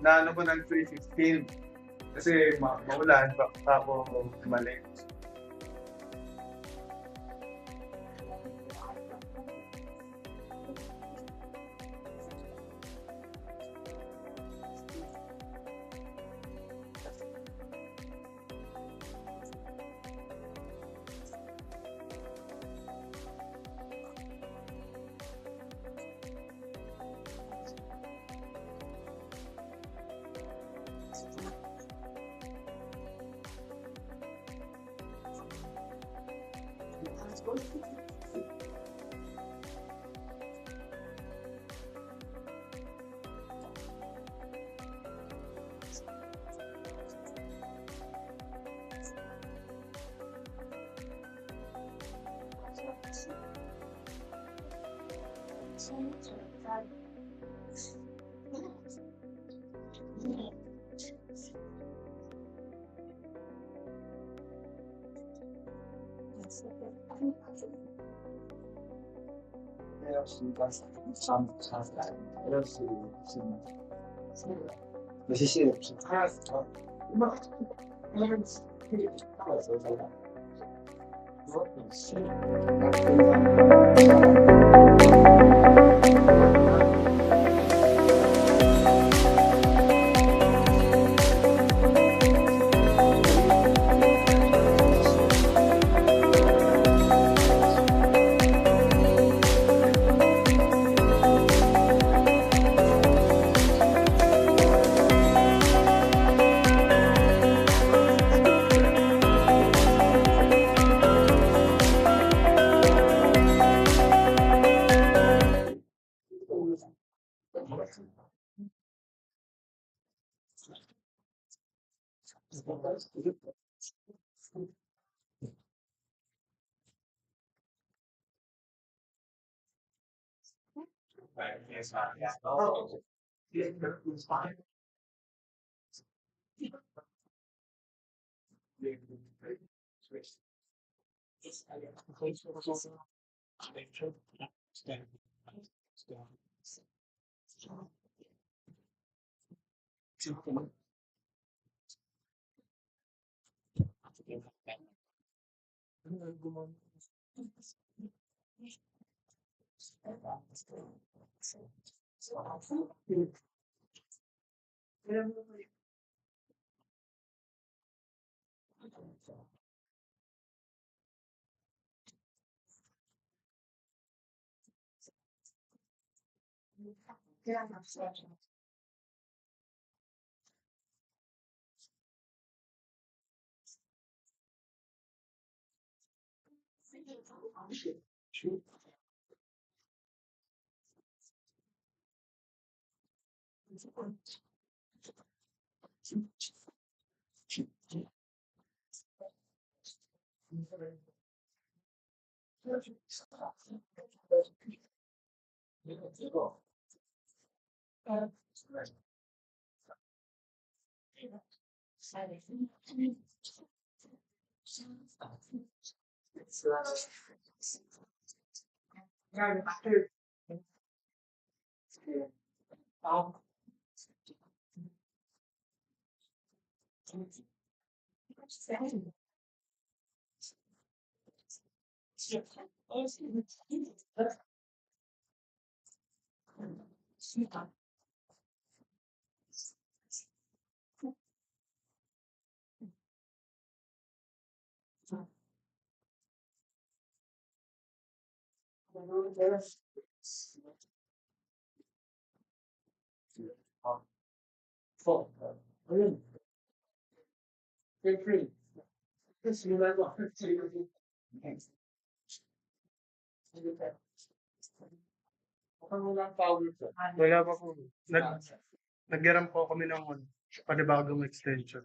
Naano ko ng 316 kasi maulan pa ako mali. Wala pa po. Nagyaran po kami ng panibagong extension.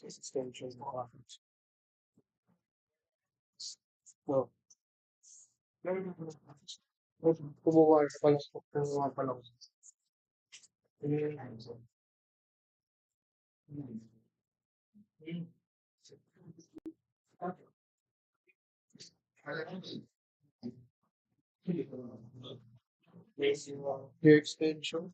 Extension ng office. So, kumuha ka pala kumuha pala ako. Your extension.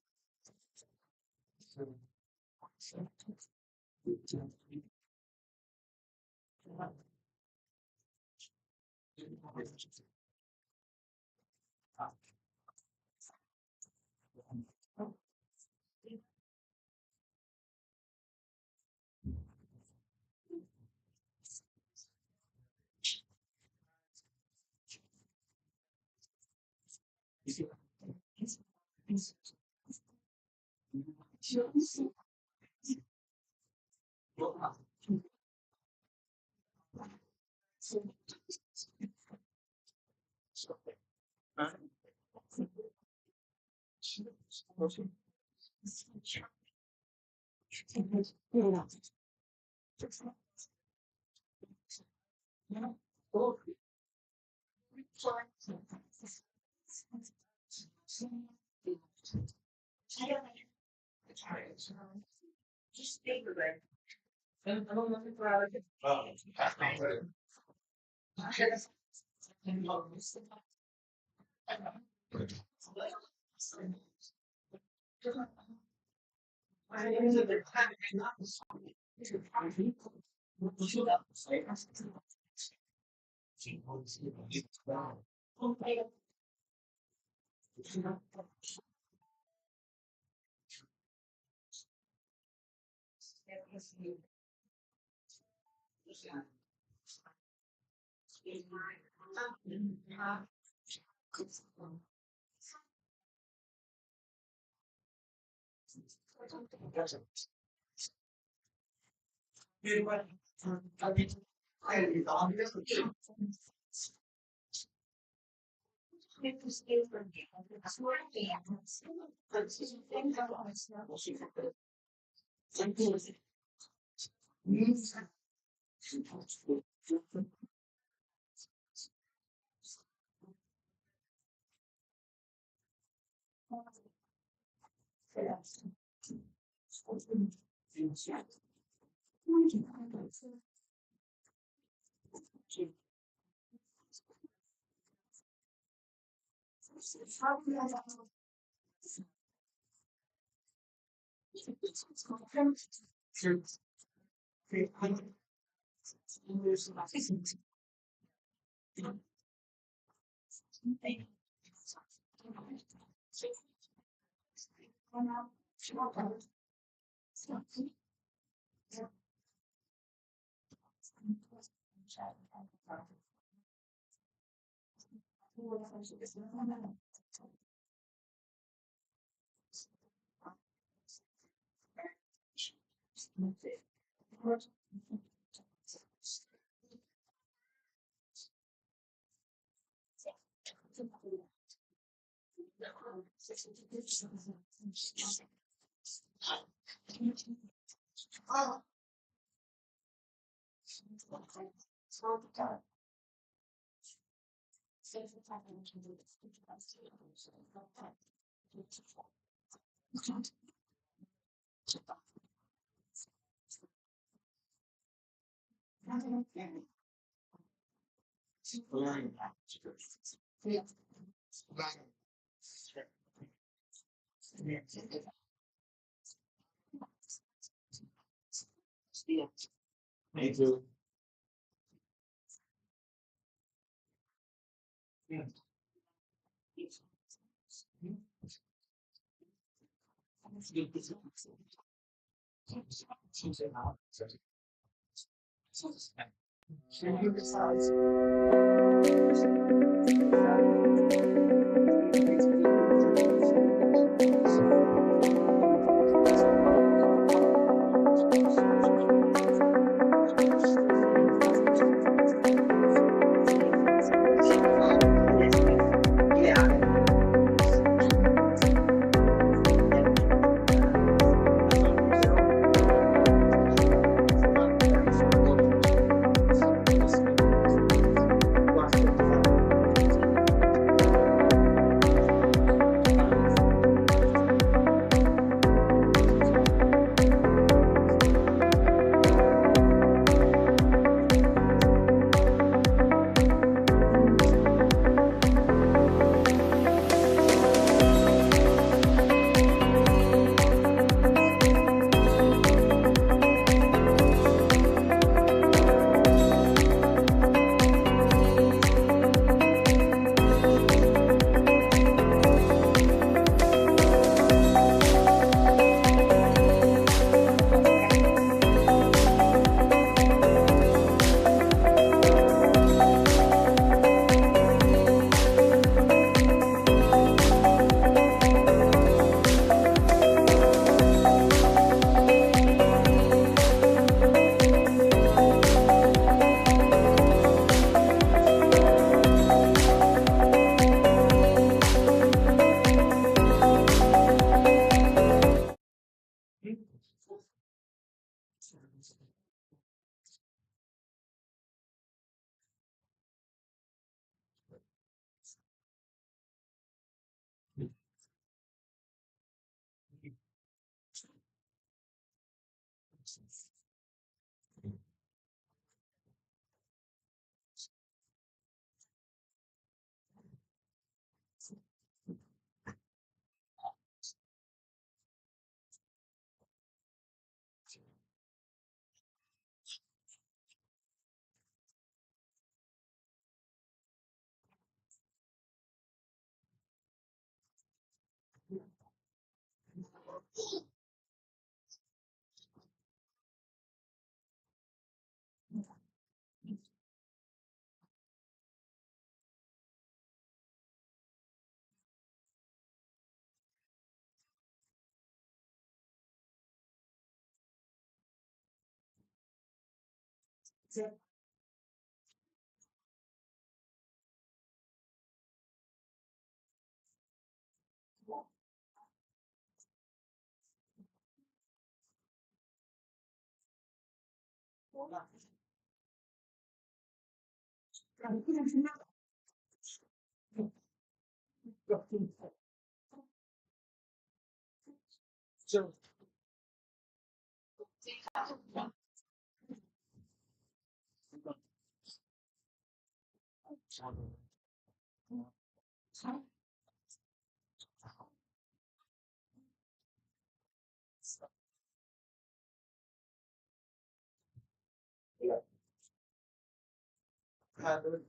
Doon,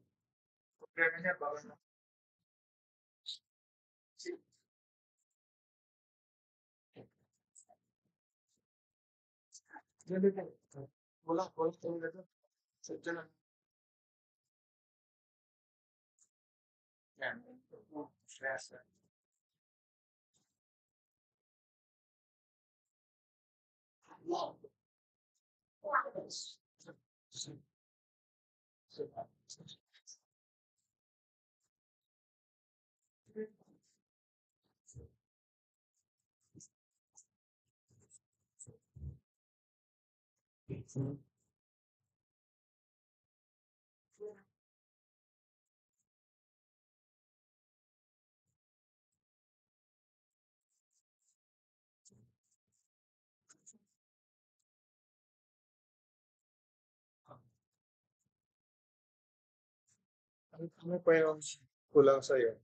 problema niya baka na si ganun lang. Walang talaga dun. Sadya lang yan. Stress. Ano pa yung kulang sa'yo?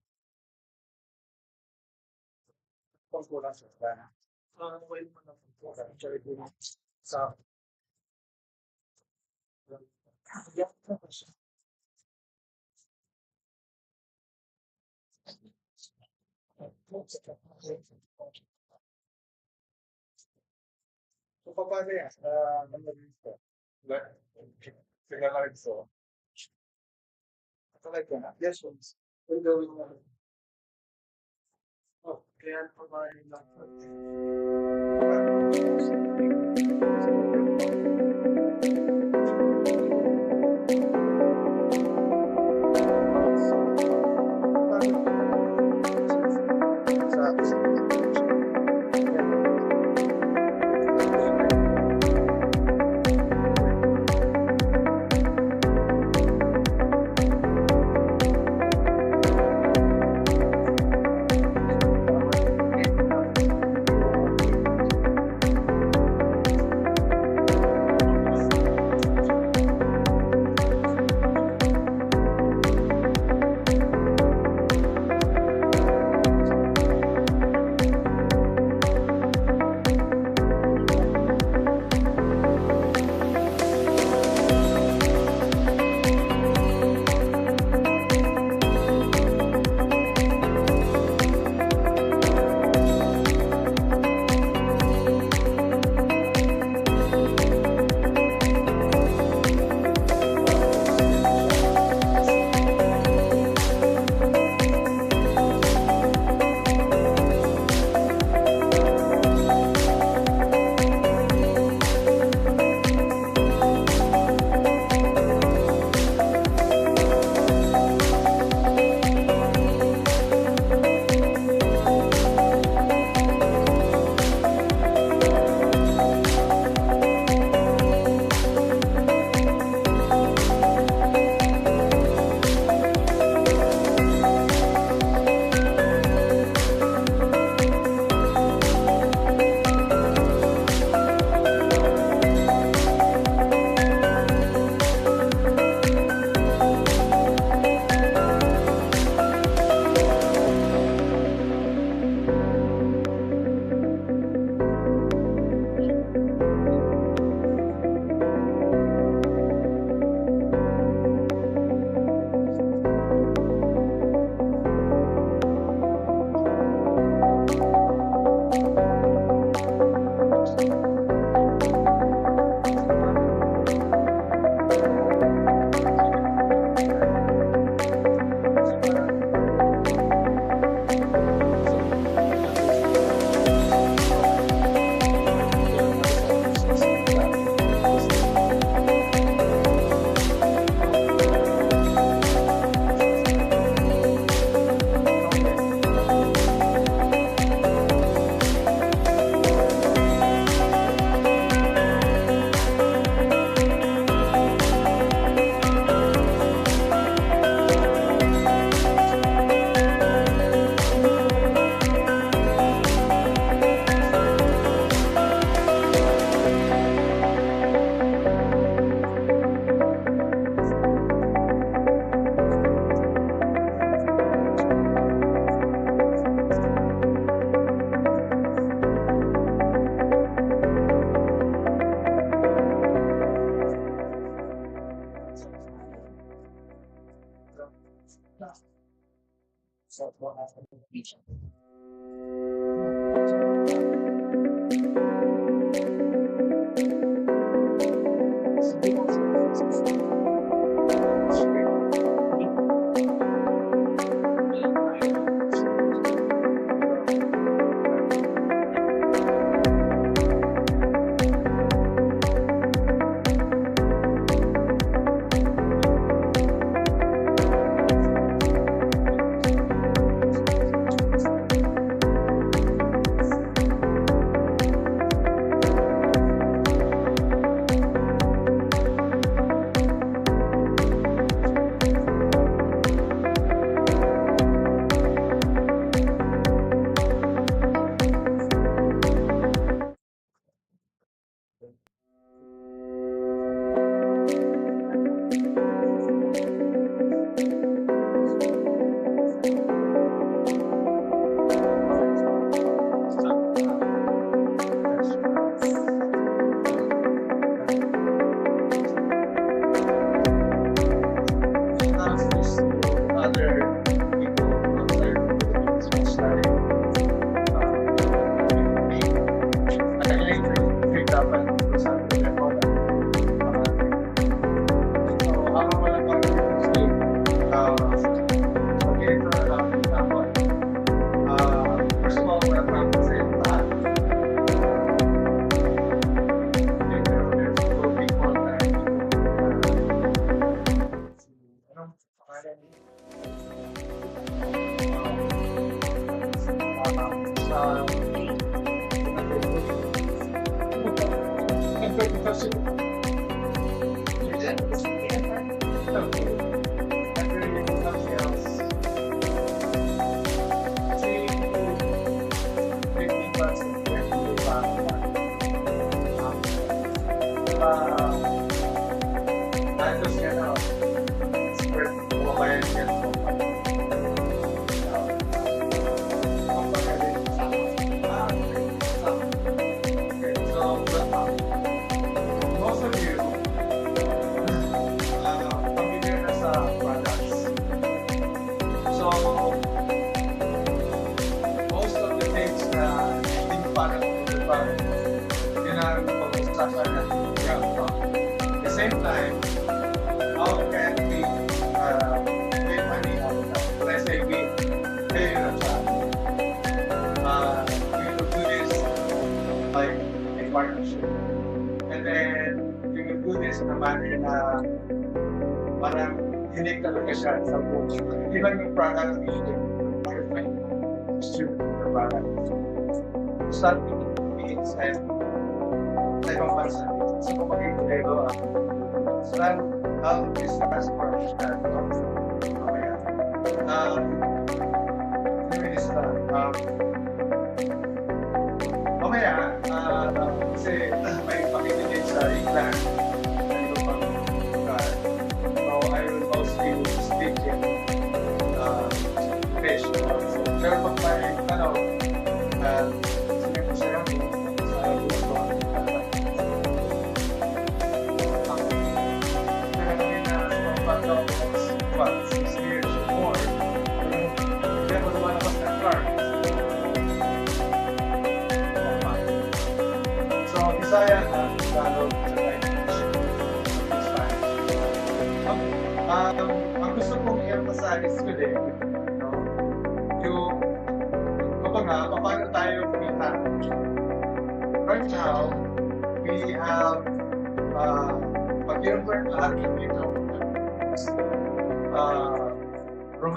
Kung kulang sa sana. Well mo na kulang. Sorry, kulang sa so, paano yan? Ano dito? Pinaka so, talaga na. Yes, kung gawin mo. Oh, kaya pa ba yung laptop?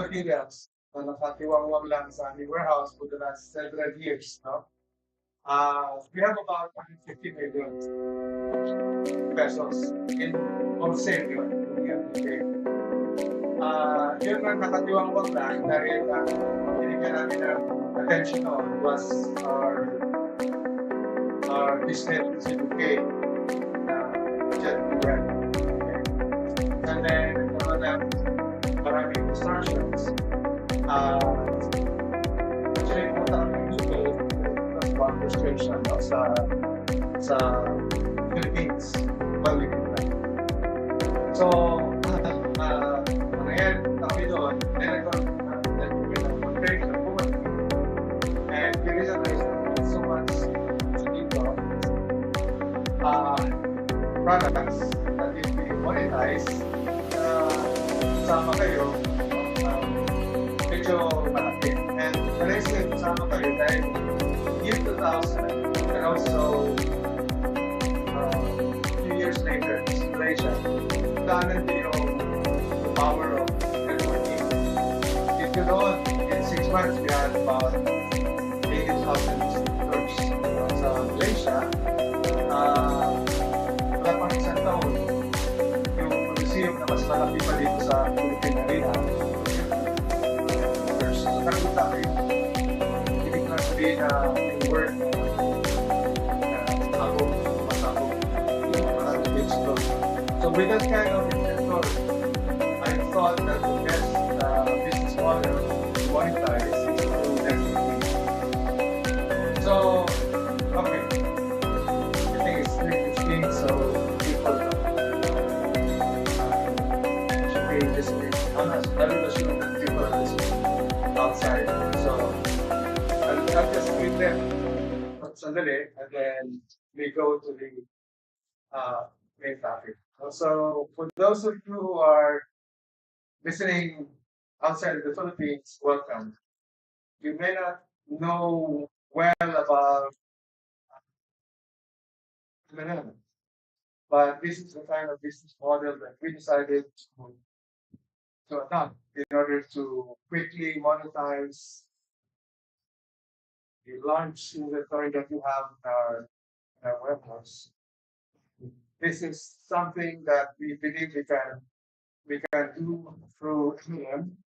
Materials na nakatiwangwang lang sa aming warehouse for the last several years, no? We have about 150 million pesos in wholesale yun. Yun ang nakatiwangwang lang dahil binigyan namin ng attention on was our business in UK jet brand. And then maraming distortions. Actually, punta kami dito because of one frustration sa Philippines. So, nangyayari kami doon, and I got frustration. uh, products that if we monetize, sama kayo, medyo malaki. And when I say sama kayo, dahil year 2000 and also a few years later, Malaysia, daanan din yung the power of networking. If you know, in 6 months, we had about 80,000 visitors sa Malaysia. Wala pang isang taon, yung museum na mas malaki pa dito sa Philippine Arena, so nakita ko yung ibig na sabihin na yung word ako, masako, yung mga explore. So with that kind of inventory, I thought that the best business model to monetize is through networking. So, okay, I think it's 3:15, so people should be listening. I'm not assuming that people are listening outside. So, I'll just read them sandali, and then we go to the main topic. So, for those of you who are listening outside of the Philippines, welcome. You may not know well about Manila, but this is the kind of business model that we decided to adopt in order to quickly monetize the large inventory that we have in our warehouse. This is something that we believe we can do through M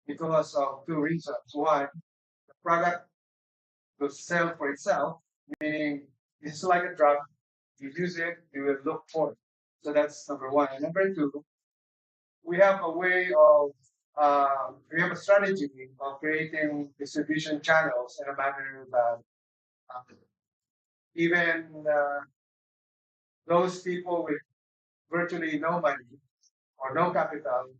because of two reasons. One, the product will sell for itself, meaning it's like a drug. You use it, you will look for it. So that's number one. And number two, we have a way of we have a strategy of creating distribution channels in a manner that even those people with virtually no money or no capital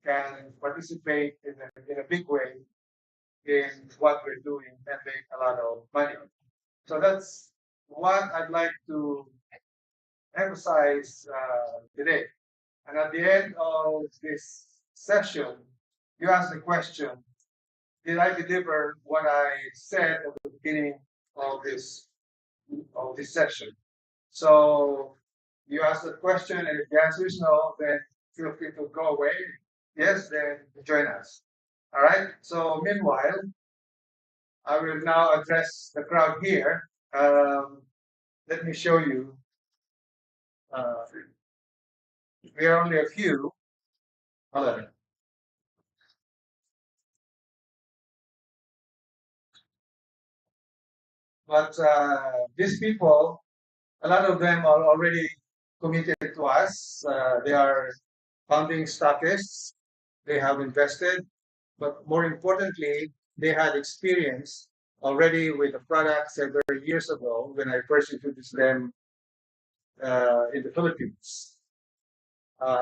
can participate in a big way in what we're doing and make a lot of money. So that's what I'd like to emphasize today. And at the end of this session, you ask the question, did I deliver what I said at the beginning of this session? So you ask the question, and if the answer is no, then feel free to go away. Yes, then join us. All right. So meanwhile, I will now address the crowd here. Let me show you. We are only a few. Hold on. But these people, a lot of them are already committed to us. They are founding stockists. They have invested, but more importantly, they had experience already with the product several years ago when I first introduced them in the Philippines.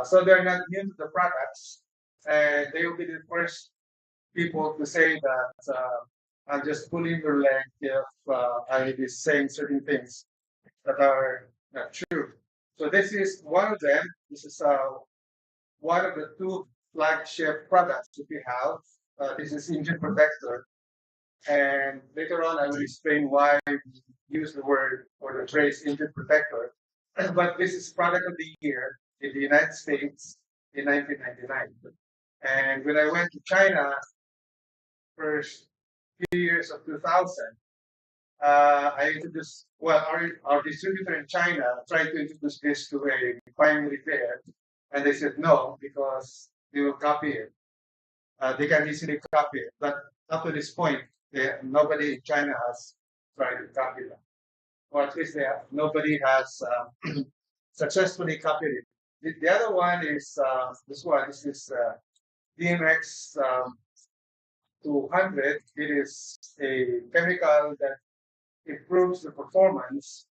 So they're not new to the products, and they will be the first people to say that I'm just pulling your leg if I be saying certain things that are not true. So this is one of them. This is one of the two flagship products that we have. This is engine protector, and later on I will explain why we use the word or the phrase engine protector. But this is product of the year in the United States in 1999. And when I went to China first few years of 2000, I introduced, well, our distributor in China tried to introduce this to a primary player, and they said no because they will copy it. They can easily copy it, but up to this point, nobody in China has tried to copy them, or at least nobody has successfully copied it. The other one is this one. This is DMX 200. It is a chemical that improves the performance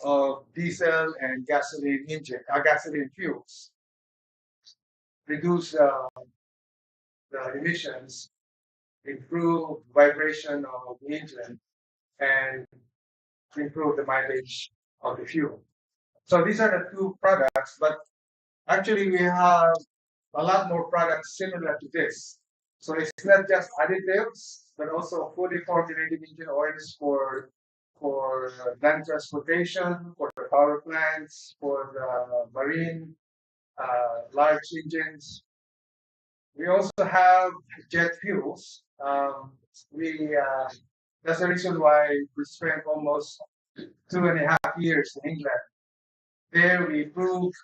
of diesel and gasoline fuels, reduce the emissions, improve vibration of the engine, and improve the mileage of the fuel. So these are the two products, but actually we have a lot more products similar to this. So it's not just additives, but also fully formulated engine oils for land transportation, for the power plants, for the marine large engines. We also have jet fuels. We That's the reason why we spent almost 2.5 years in England. There we proved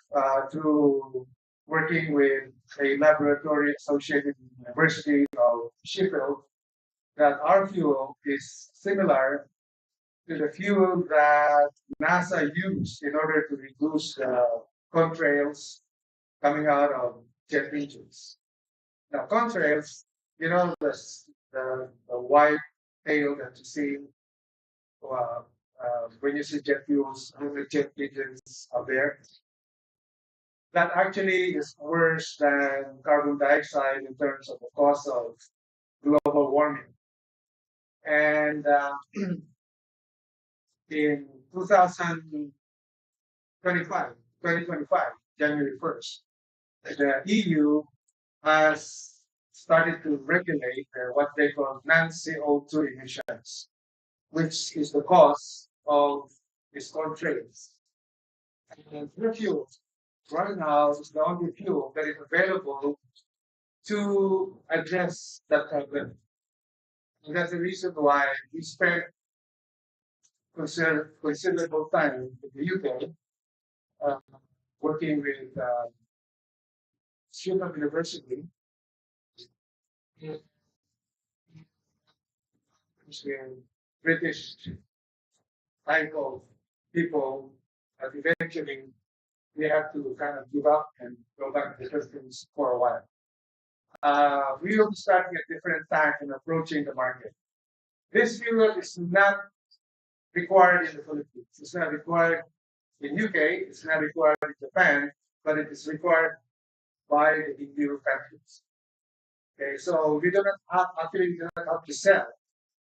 through working with a laboratory associated with the University of Sheffield that our fuel is similar to the fuel that NASA used in order to reduce the contrails coming out of jet engines. Now, contrails, the white tail that you see uh, when you see jet fuels, when the jet engines are there. That actually is worse than carbon dioxide in terms of the cause of global warming. And in 2025, January 1st, the EU has started to regulate what they call non-CO2 emissions, which is the cause of these contrails. And the fuel right now is the only fuel that is available to address that problem. And that's the reason why we spent considerable time in the UK uh, working with Sheffield University and British type of people that eventually we have to kind of give up and go back to the Philippines for a while. We will be starting a different tack and approaching the market. This fuel is not required in the Philippines. It's not required in UK. It's not required in Japan, but it is required by the EU countries. Okay, so we do not have actually we do not have to sell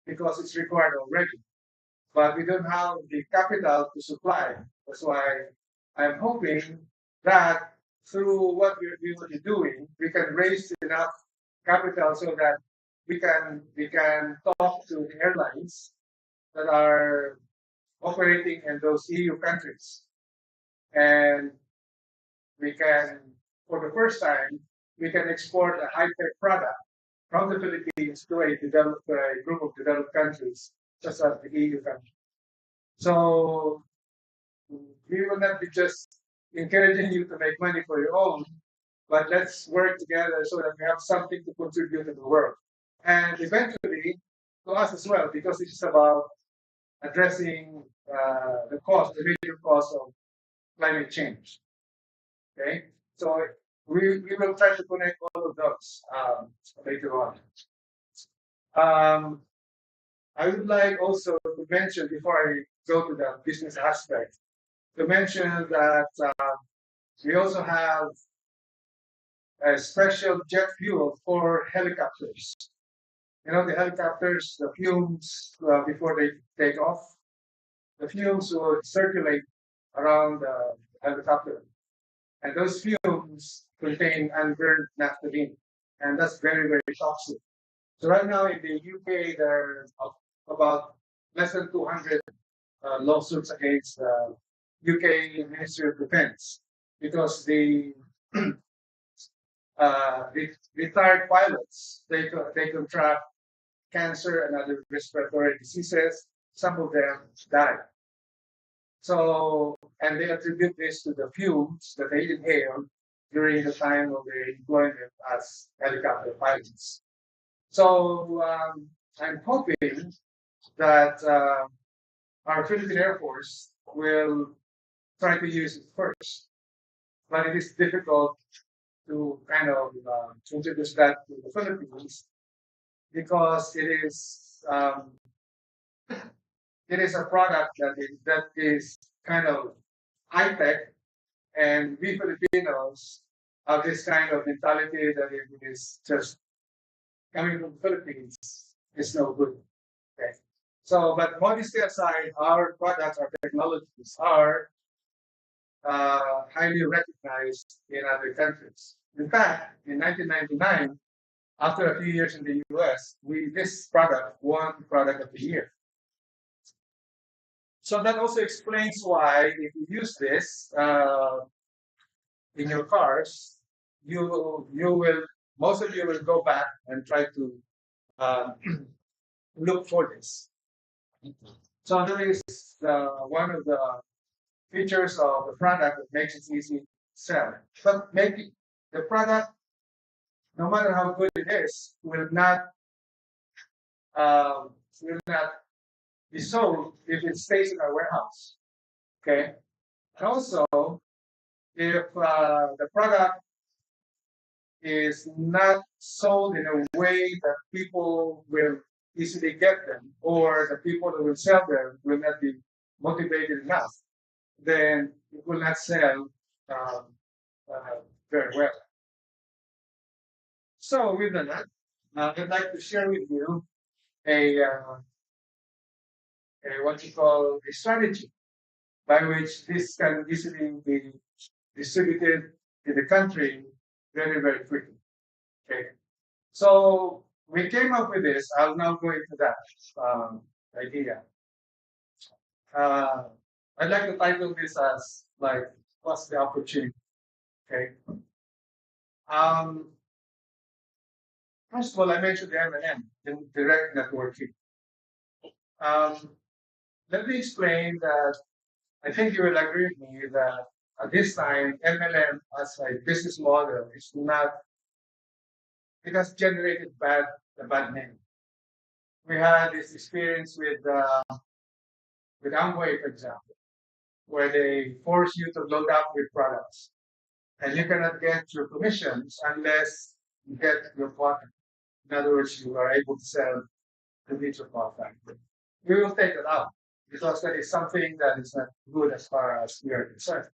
because it's required already, but we don't have the capital to supply. That's why I'm hoping that through what we will be doing, we can raise enough capital so that we can talk to the airlines that are operating in those EU countries, and we can, for the first time, we can export a high-tech product from the Philippines to a group of developed countries, such as the EU countries. So we will not be just encouraging you to make money for your own, but let's work together so that we have something to contribute to the world. And eventually, to us as well, because this is about addressing the major cause of climate change. Okay, so we will try to connect all of those later on. Um, I would like also to mention before I go to the business aspect, to mention that we also have a special jet fuel for helicopters. You know, the helicopters, the fumes before they take off, the fumes will circulate around the helicopter. And those fumes contain unburned naphthalene, and that's very, very toxic. So right now in the UK, there are about less than 200 lawsuits against the UK Ministry of Defense because the retired pilots they contract cancer and other respiratory diseases. Some of them die. So, and they attribute this to the fumes that they inhaled during the time of their employment as helicopter pilots. So, I'm hoping that our Philippine Air Force will try to use it first, but it is difficult to kind of introduce that to the Philippines because it is a product that is kind of high tech, and we Filipinos have this kind of mentality that it is just coming from the Philippines is no good. Okay, So, but modesty aside, our products, our technologies are highly recognized in other countries. In fact, in 1999, after a few years in the US, this product won Product of the Year. So that also explains why, if you use this in your cars, you will most of you will go back and try to uh, look for this. So that is one of the features of the product that makes it easy to sell. But maybe the product, no matter how good it is, will not be sold if it stays in our warehouse. Okay. And also, if the product is not sold in a way that people will easily get them, or the people that will sell them will not be motivated enough, then it will not sell um, very well. So with that, I'd like to share with you a what you call a strategy by which this can easily be distributed in the country very, very quickly. Okay. So we came up with this. I'll now go into that idea. Uh, I'd like to title this as like, what's the opportunity? Okay. Um, First of all, I mentioned the M&M, in direct networking. Um, Let me explain that I think you will agree with me that at this time, MLM as a business model is not, it has generated a bad name. We had this experience with Amway, for example, where they force you to load up with products, and you cannot get your commissions unless you get your quota. In other words, you are able to sell to meet your quota. We will take it out because that is something that is not good as far as we are concerned.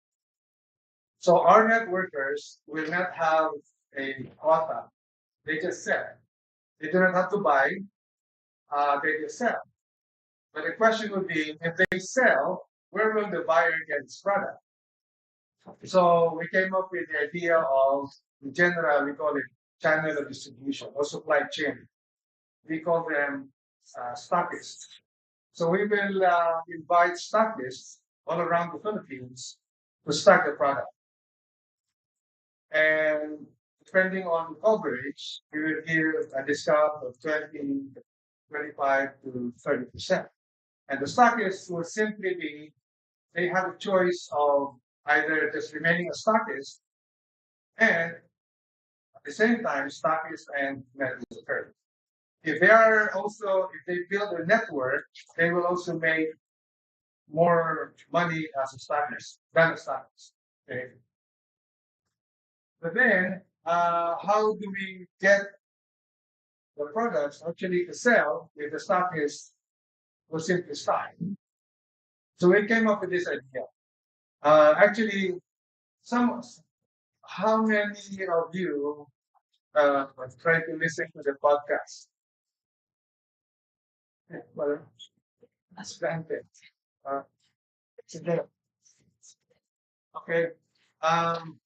So our networkers will not have a quota. They just sell. They do not have to buy. They just sell. But the question would be, if they sell, where will the buyer get his product? So we came up with the idea of, in general, we call it channel of distribution or supply chain. We call them stockists. So we will invite stockists all around the Philippines to stock the product. And depending on the coverage, we will give a discount of 20, 25 to 30%. And the stockists will simply be, they have a choice of either just remaining a stockist and at the same time stockist and networker. If they are also, if they build a network, they will also make more money as a stockist than a stockist. Okay. But then, how do we get the products actually to sell if the stockist will simply stock? So we came up with this idea. Actually, some how many of you try to listen to the podcast? Well, that's granted. Uh, sige. Okay. Um,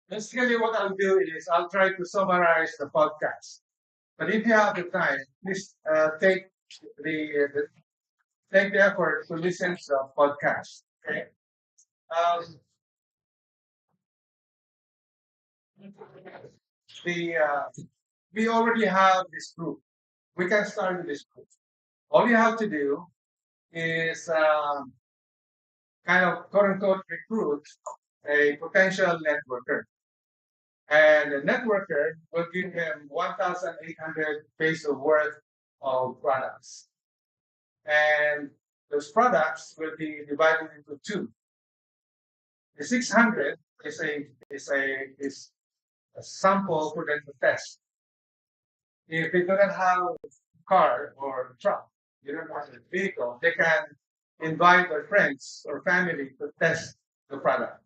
Basically, what I'll do is I'll try to summarize the podcast. But if you have the time, please the take the effort to listen to the podcast. Okay. Um, the We already have this group. We can start with this group. All you have to do is kind of quote unquote recruit a potential networker. And the networker will give him 1,800 peso worth of products. And those products will be divided into two. The 600 is a sample for them to test. If they do not have a car or truck, they don't have a vehicle, they can invite their friends or family to test the product.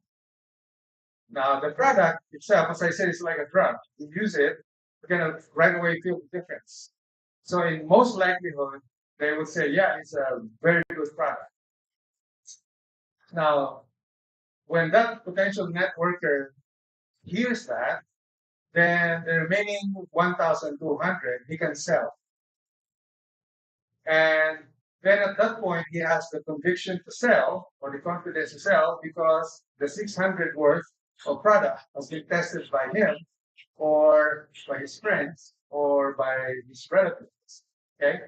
Now, the product itself, as I said, is like a drug. You use it, you're going to right away feel the difference. So in most likelihood, they would say, yeah, it's a very good product. Now, when that potential networker hears that, then the remaining 1,200 he can sell. And then at that point, he has the conviction to sell or the confidence to sell because the 600 worth of product has been tested by him or by his friends or by his relatives. Okay.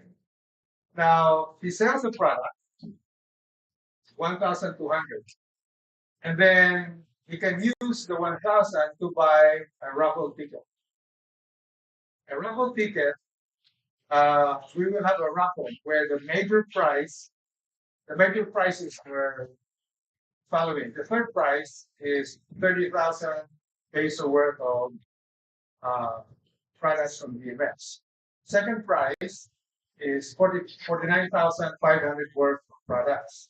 Now he sells the product, 1,200, and then he can use the 1,000 to buy a raffle ticket. A raffle ticket, we will have a raffle where the major prizes are following. The third prize is 30,000 peso worth of uh, products from the events. Second prize is 49,500 worth of products.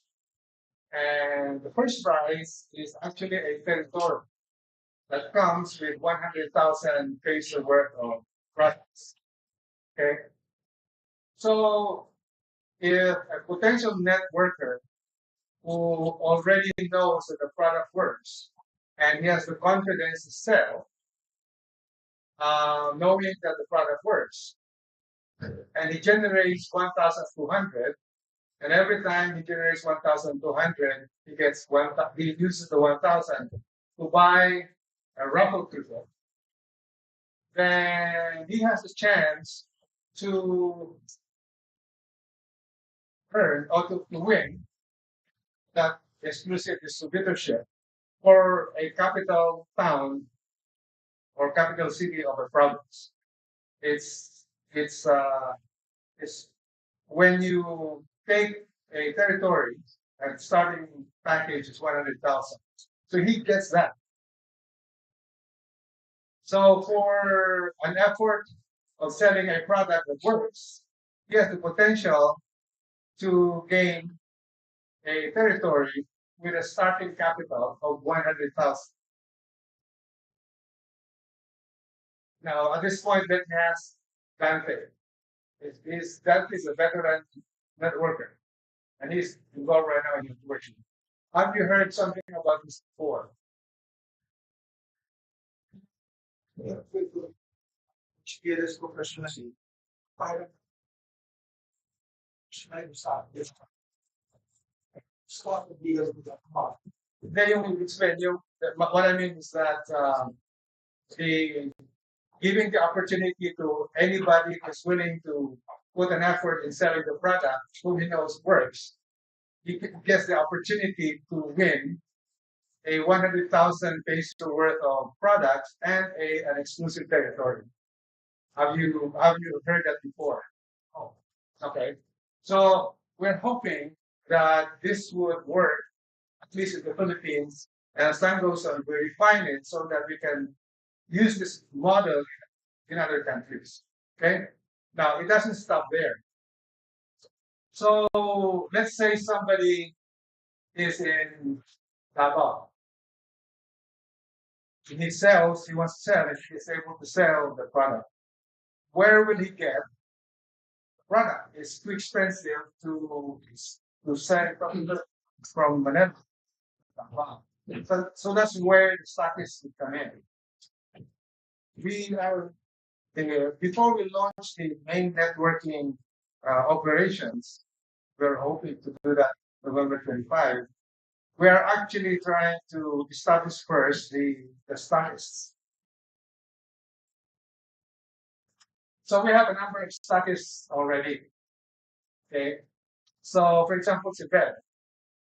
And the first prize is actually a territory that comes with 100,000 peso worth of products. Okay. So if a potential networker who already knows that the product works and he has the confidence to sell, knowing that the product works, and he generates 1,200, and every time he generates 1,200, he uses the 1,000 to buy a raffle ticket, then he has a chance to earn or to win that exclusive distributorship for a capital town or capital city of a province. It's it's uh, it's when you take a territory and starting package is 100,000. So he gets that. So for an effort of selling a product that works, he has the potential to gain a territory with a starting capital of 100,000. Now, at this point, let me ask Dante. Dante is a veteran networker, and he's involved right now in networking. Have you heard something about this before? Experience professionally. Parang sinabi sa akin, start the deal with the car. Then yung explain, what I mean is that the giving the opportunity to anybody who's willing to put an effort in selling the product, who he knows works, he gets the opportunity to win a 100,000 peso worth of products and an exclusive territory. Have you heard that before? Oh, okay. So we're hoping that this would work, at least in the Philippines, and as time goes on, we refine it so that we can use this model in other countries. Okay. Now it doesn't stop there. So let's say somebody is in Davao. He wants to sell, and he's able to sell the product. Where will he get the product? It's too expensive to sell from Manila. So that's where the stockists would come in. We are before we launch the main networking operations, we're hoping to do that November 25. We are actually trying to establish first the stockists. So we have a number of stockists already. Okay. So for example, si Beth,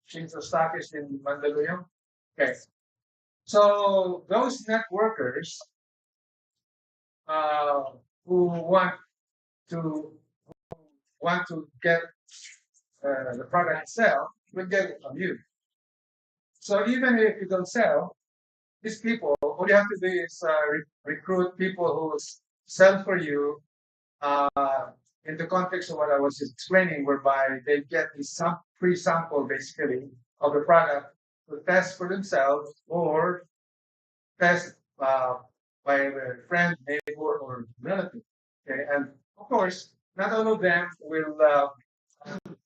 she's a stockist in Mandaluyong. Okay. So those networkers uh, who to want to get the product itself will get it from you. So even if you don't sell, these people, all you have to do is recruit people who sell for you in the context of what I was just explaining, whereby they get this free sample basically of the product to test for themselves or test by a friend, neighbor, or relative. Okay, and of course, not all of them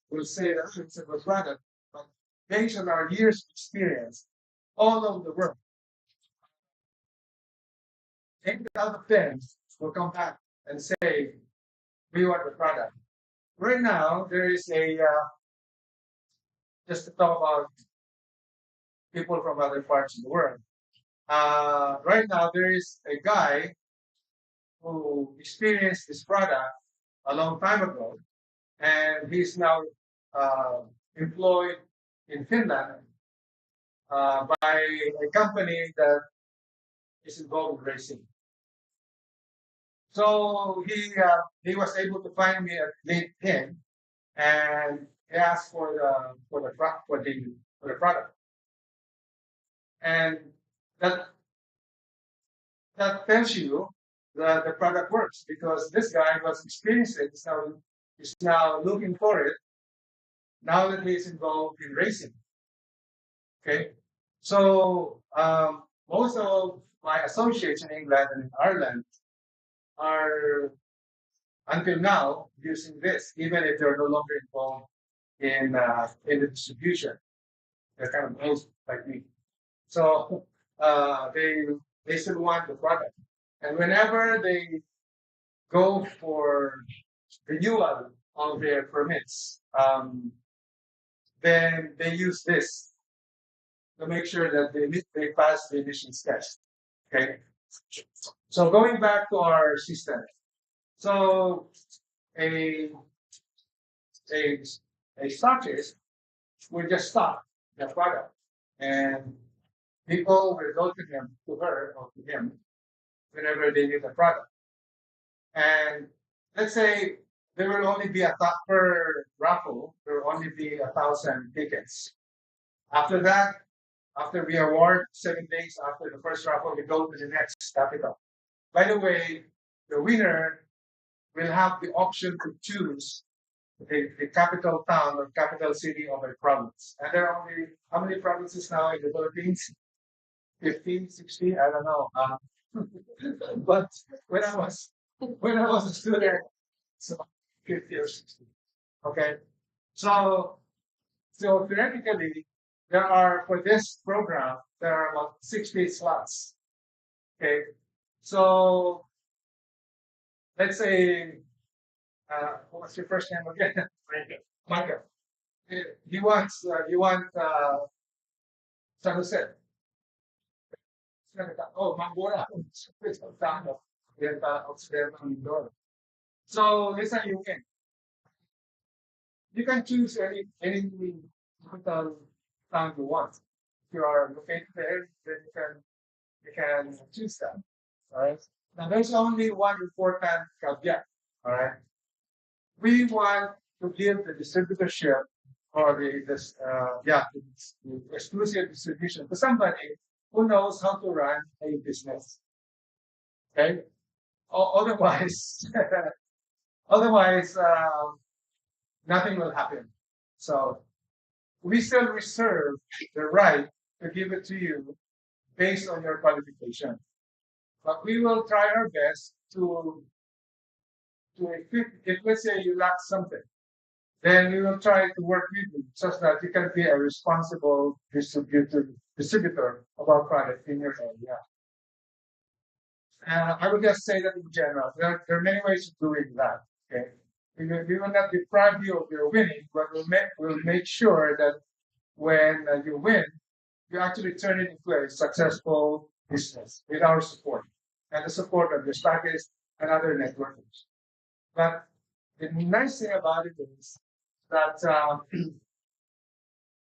will say that it's a good product, but based on our years of experience, all over the world, 8 out of 10 will come back and say, we want the product. Right now, there is just to talk about people from other parts of the world. Right now, there is a guy who experienced this product a long time ago, and he's now uh, employed in Finland by a company that is involved in racing. So he was able to find me at LinkedIn, and he asked for the product, and that that tells you that the product works because this guy was experiencing it, is now looking for it now that he's involved in racing. Okay, so most of my associates in England and in Ireland are until now using this, even if they're no longer involved in the distribution. They're kind of old like me, so they still want the product, and whenever they go for renewal of their permits, then they use this to make sure that they pass the emissions test. Okay. So going back to our system, so a a a stockist will just stock the product, and people will go to him, to her, or to him whenever they need the product. And let's say there will only be per raffle. There will only be 1,000 tickets. After that, after we award 7 days after the first raffle, we go to the next capital. By the way, the winner will have the option to choose the capital town or capital city of a province. And there are only how many provinces now in the Philippines? 15, 16, I don't know. But when I was a student, so 50 or 60. Okay. So theoretically, there are for this program, there are about 60 slots. Okay. So let's say what's your first name again? Michael. You want San Jose. Oh, Mangora. So listen, you can choose any capital town you want. If you are located there, then you can choose that. All right. Now there's only one important caveat. All right. We want to give the distributorship or the exclusive distribution to somebody who knows how to run a business. Okay. Otherwise, otherwise, nothing will happen. So we still reserve the right to give it to you based on your qualification. But we will try our best to if let's say you lack something, then we will try to work with you such that you can be a responsible distributor of our product in your area. I would just say that in general, there are many ways of doing that. Okay, we will not deprive you of your winning, but we'll make sure that when you win, you actually turn it into a successful business with our support and the support of your stockists and other networkers. But the nice thing about it is that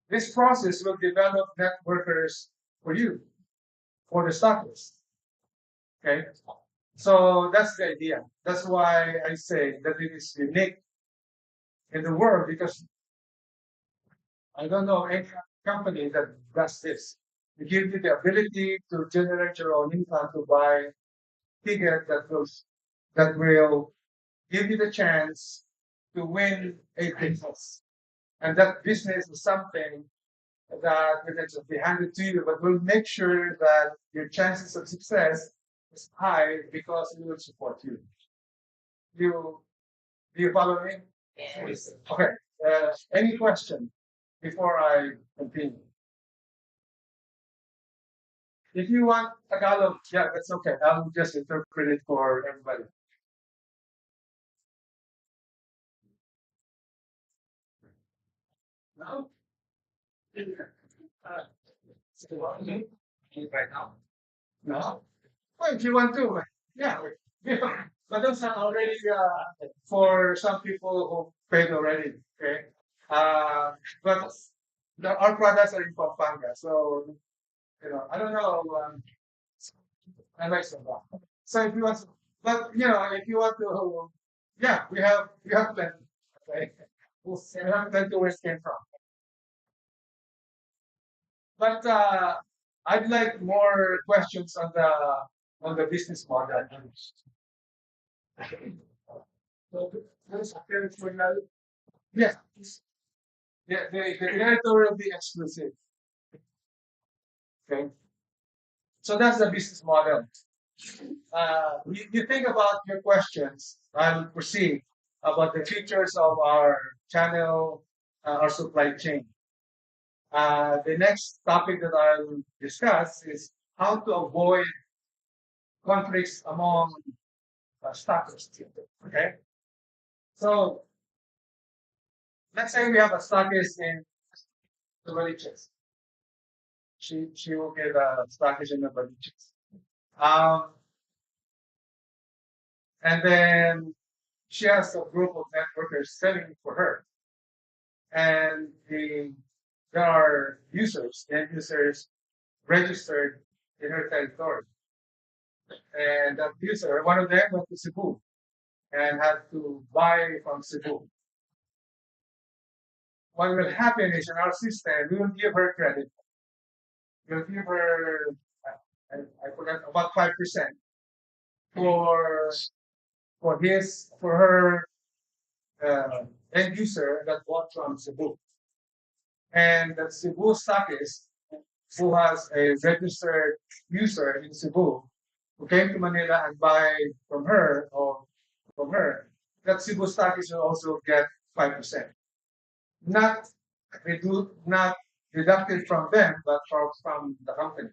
this process will develop networkers for you, for the stockists. Okay, so that's the idea. That's why I say that it is unique in the world because I don't know any company that does this. It gives you the ability to generate your own income to buy ticket that will give you the chance to win a business. And that business is something that will just be handed to you, but we'll make sure that your chances of success is high because we will support you. You Do you follow me? Yes. Okay. Any question before I continue? If you want Tagalog, yeah, that's okay. I'll just interpret it for everybody. No? Uh, right now? No? Well, if you want to, yeah. Yeah. But those are already for some people who paid already. Okay. But our products are in Pampanga, so I don't know. I like some. So if you want, but if you want to, yeah, we have plenty. Okay. We have plenty where it came from. But I'd like more questions on the business model. So, this appearance for now. Yes. The territory will be exclusive. Okay. So that's the business model. You think about your questions. I'll proceed about the features of our channel, our supply chain. The next topic that I'll discuss is how to avoid conflicts among stockists. Okay. So let's say we have a stockist in the Baliches. She will get a stockist in the Baliches. Um, and then she has a group of networkers selling for her. And there are end users registered in her territory. And that user, one of them went to Cebu and had to buy from Cebu. What will happen is in our system, we will give her credit. We'll give her, I forgot, about 5% for for her end user that bought from Cebu. And that Cebu stockist who has a registered user in Cebu who came to Manila and buy from her, that Cebu stockist will also get 5%. Not not deducted from them, but from the company.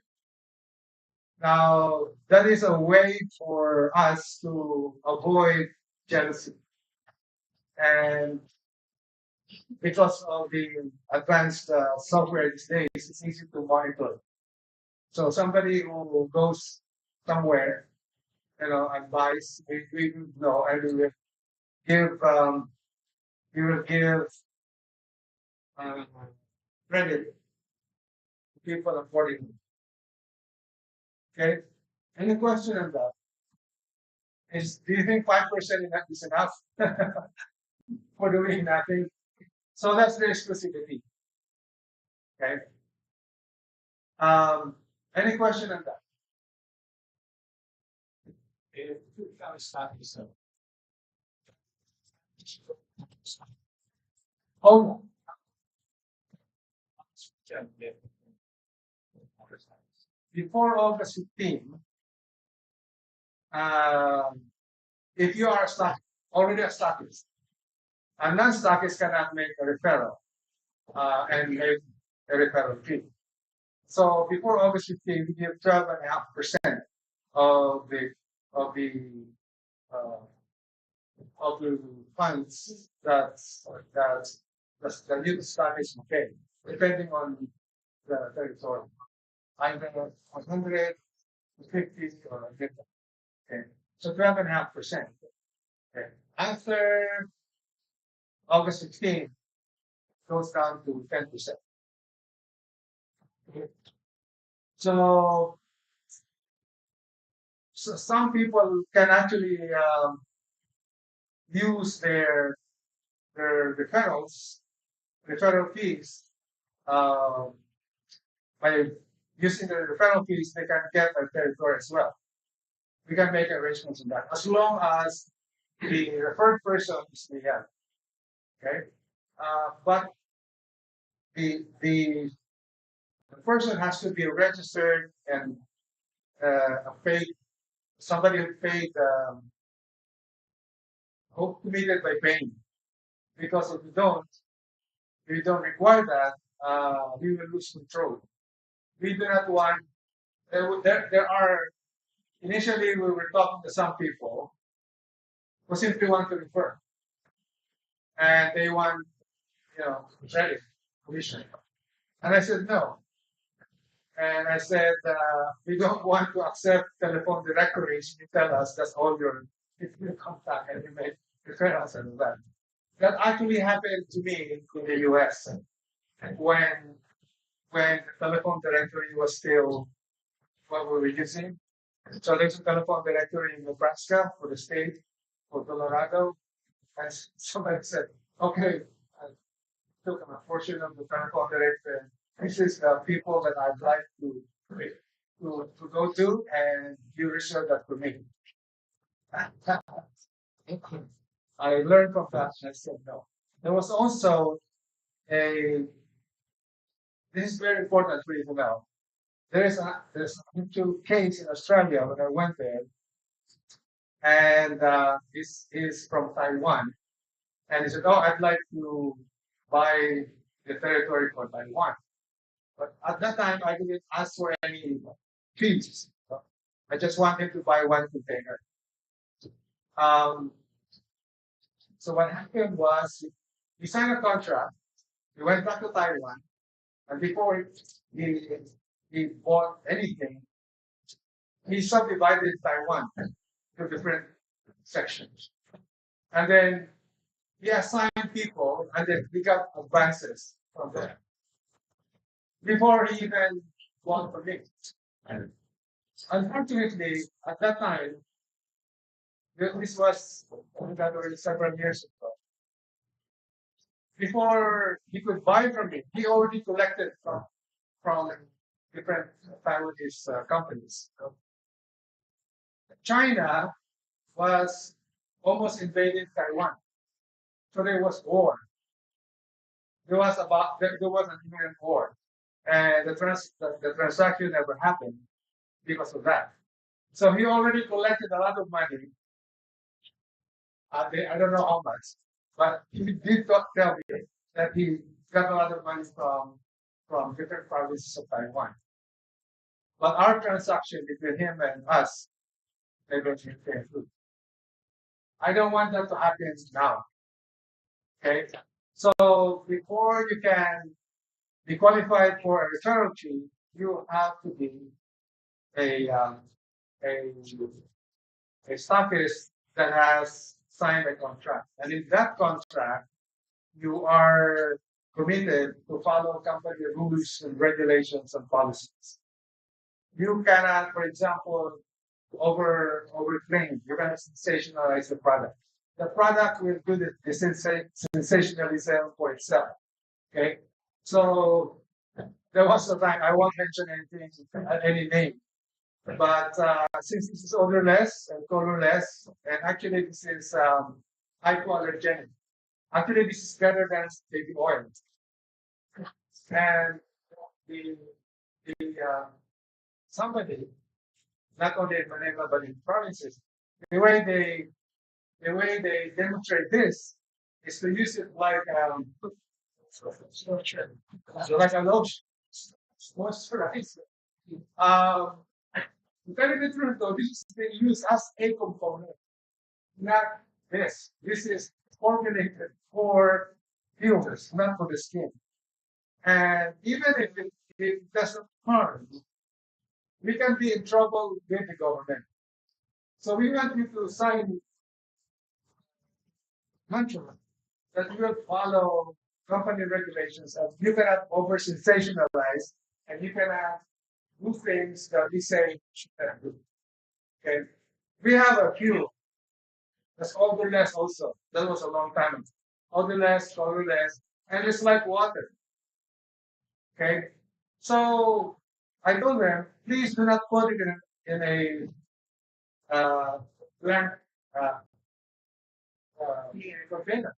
Now, that is a way for us to avoid jealousy. And because of the advanced software these days, it's easy to monitor. So somebody who goes somewhere, and buys, we know, and give we will give uh, credit to people accordingly. Okay. Any question on that? Do you think 5% is enough for doing nothing? So that's the exclusivity. Okay. Um, any question on that? If you can start yourself. Oh, before August 15, um, if you are already a stockist, a non-stockist cannot make a referral and make a referral fee. So before August 15, we give 12.5% of the of the uh, of the funds that new stockist will pay, depending on the territory. Either 100, 50, or 50. Okay. So 12.5%. Okay. After August 16, goes down to 10%. Okay. So, some people can actually use their referral fees. Um, by using the referral fees, they can get a territory as well. We can make arrangements in that as long as the referred person is legal. Okay, but the person has to be registered and paid. Somebody who paid committed by paying. Because if we don't require that, we will lose control. We do not want. There are initially we were talking to some people who simply want to refer, and they want credit commission. And I said no. And I said we don't want to accept telephone directories. You tell us that's all your contact, and you make referrals and all that. That actually happened to me in the U.S. when when the telephone directory was still what we were using. So there's a telephone directory in Nebraska for the state, for Colorado, and somebody said, "Okay, I took a portion of the telephone directory. This is the people that I'd like to go to, and you reserve that for me." I learned from that, and I said no. There was also a. This is very important for you to know. There's a actual case in Australia when I went there, and this is from Taiwan, and he said, "Oh, I'd like to buy the territory for Taiwan." But at that time, I didn't ask for any fees. I just wanted to buy one container. Um, so what happened was he signed a contract. He went back to Taiwan, and before he he bought anything, he subdivided Taiwan to different sections, and then he assigned people, and then he got advances from there before he even bought for me. And unfortunately, at that time, this was already several years ago. Before he could buy from me, he already collected from different Taiwanese companies. So China was almost invading Taiwan, so there was war. There was an imminent war, and the transaction never happened because of that. So he already collected a lot of money. I don't know how much, but he did not tell me that he got a lot of money from different provinces of Taiwan. But our transaction between him and us never came through. I don't want that to happen now. Okay, so before you can be qualified for a referral fee, you have to be a a a stockist that has signed a contract, and in that contract, you are committed to follow company rules and regulations and policies. You cannot, for example, overclaim. You're going to sensationalize the product. The product will do the sensationalism for itself. Okay, so there was a time I won't mention anything, any name, but since this is odorless and colorless, and actually this is hypoallergenic. Actually, this is better than baby oil. And the somebody, not only in Manila but in provinces, the way they demonstrate this is to use it like so like a lotion, moisturizer. Um, to tell you the truth, though, this is being used as a component, not this. This is formulated for viewers, not for the skin. And even if it doesn't harm, we can be in trouble with the government. So we want you to sign contract that you will follow company regulations, and you cannot over sensationalize, and you cannot do things that we say should not do. Okay, we have a few. That's odorless also. That was a long time ago. Odorless, colorless, and it's like water. Okay, so I told them, please do not put it in a blank uh, container.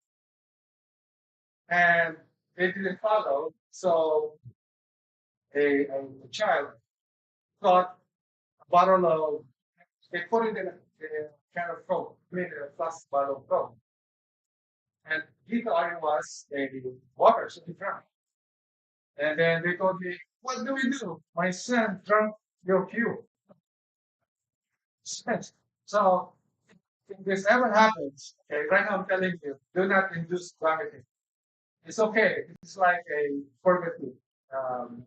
And they didn't follow. So a child got a bottle of, they put it in a can of Coke, made a plastic bottle of Coke. And he thought it was a water, so he drank. And then they told me, "What do we do? My son drank your fuel." So if this ever happens, okay, right now I'm telling you, do not induce vomiting. It's okay. It's like a purgative. Um,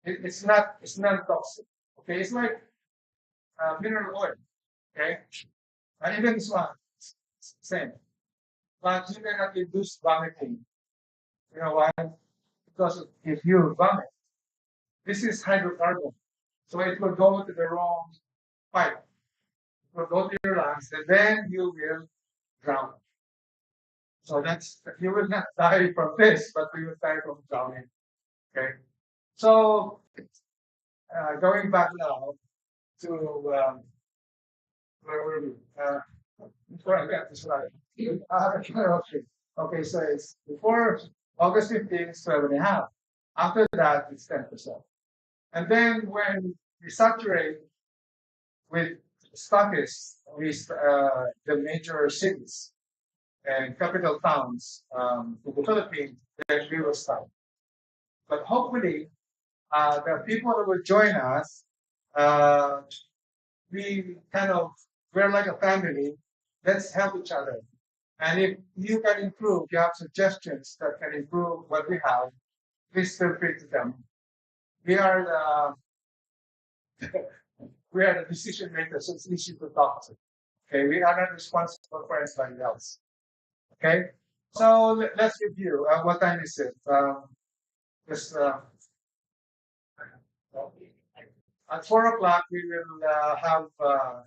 it's not toxic. Okay, it's like mineral oil. Okay, and even this one, same. But you cannot induce vomiting. You know why? Because if you vomit, this is hydrocarbon, so it will go to the wrong pipe. It will go to your lungs, and then you will drown. So that's you will not die from this, but you will die from drowning. Okay. So going back now to where were we? Before I get this right. Okay. Okay, so it's before August 15th, it's 12.5. After that, it's 10%. And then when we saturate with stockists, the major cities and capital towns in the Philippines, then we will stop. But hopefully, the people that will join us, uh, we kind of, we're like a family. Let's help each other. And if you can improve, you have suggestions that can improve what we have, please feel free to them. We are we are the decision makers, so it's easy to talk to. Okay, we are not responsible for anybody else. Okay, so let's review. What time is it? Just at 4 o'clock we will have a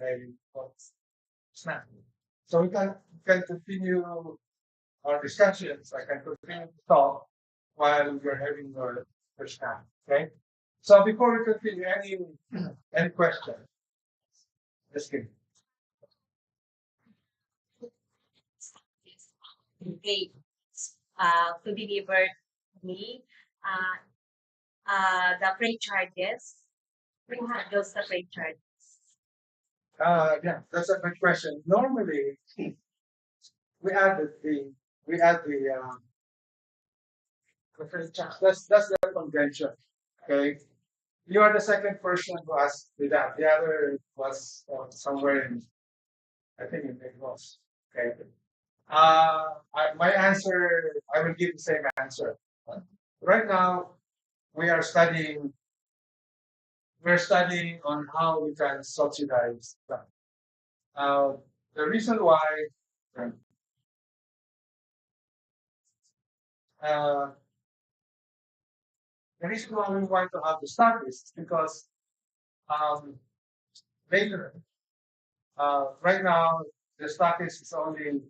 snack, so we can continue our discussions. I can continue to talk while we're having your snack. Okay. So before we continue, any question? Just kidding. They to deliver me uh, the freight charges. Who handles the freight charges? Yeah, that's a good question. Normally, we add the fee, we add the franchise. That's the convention. Okay, you are the second person who asked me that. The other was somewhere in, I think in Lagos. Okay. My answer, I will give the same answer. Right now, we are studying. We're studying on how we can subsidize that. Uh, the reason why uh, the reason why we want to have the start is because um, later, right now, the stock is only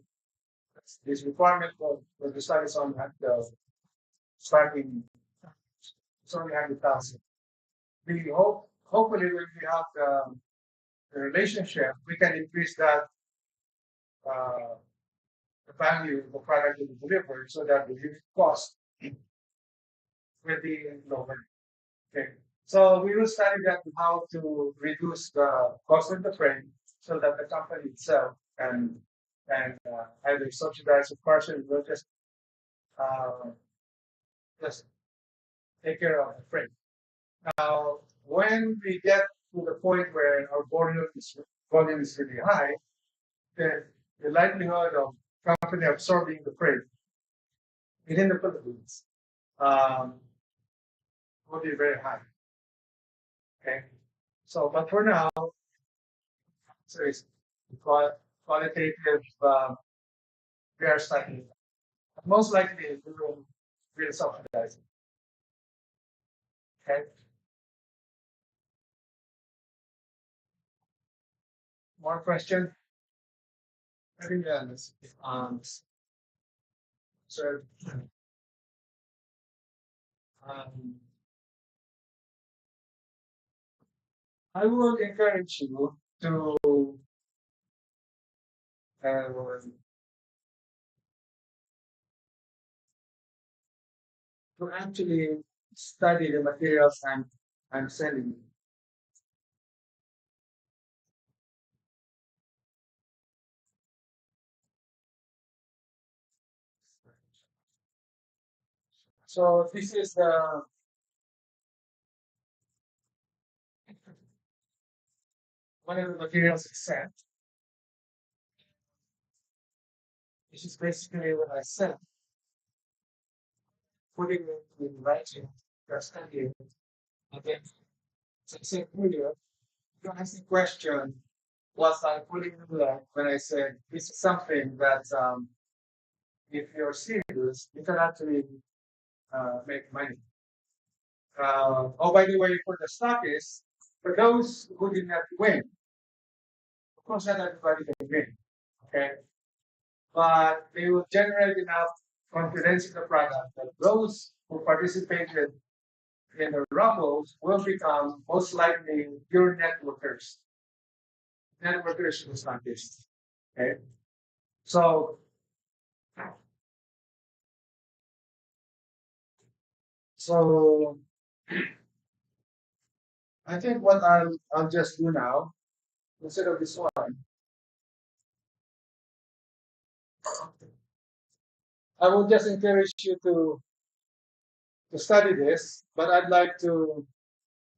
this requirement for the stock is only at the starting. It's only 100,000. We hopefully when we have the relationship, we can increase that uh, the value of the product to be delivered so that the unit cost will be lower. Okay. So we will study that how to reduce the cost of the frame so that the company itself can either subsidize or partially will uh, just take care of the frame. Now, when we get to the point where our volume is really high, then the likelihood of company absorbing the freight within the Philippines um, will be very high. Okay. So, but for now, so it's qualitative. We are studying. Most likely, we will subsidize it. Okay. More questions? I think so. Um, I would encourage you uh, to actually study the materials I'm selling you. So this is the one of the materials I sent. This is basically what I sent, putting it in writing, understanding. Again, as I said earlier, you ask the question, was I putting in that when I said this is something that if you're serious, you can actually make money. Oh, by the way, for the stockists, for those who did not win, of course, not everybody can win, okay? But they will generate enough confidence in the product that those who participated in the raffles will become most likely your networkers. Networkers in stockists, okay? So, so I think what I'll just do now, instead of this one, I will just encourage you to study this, but I'd like to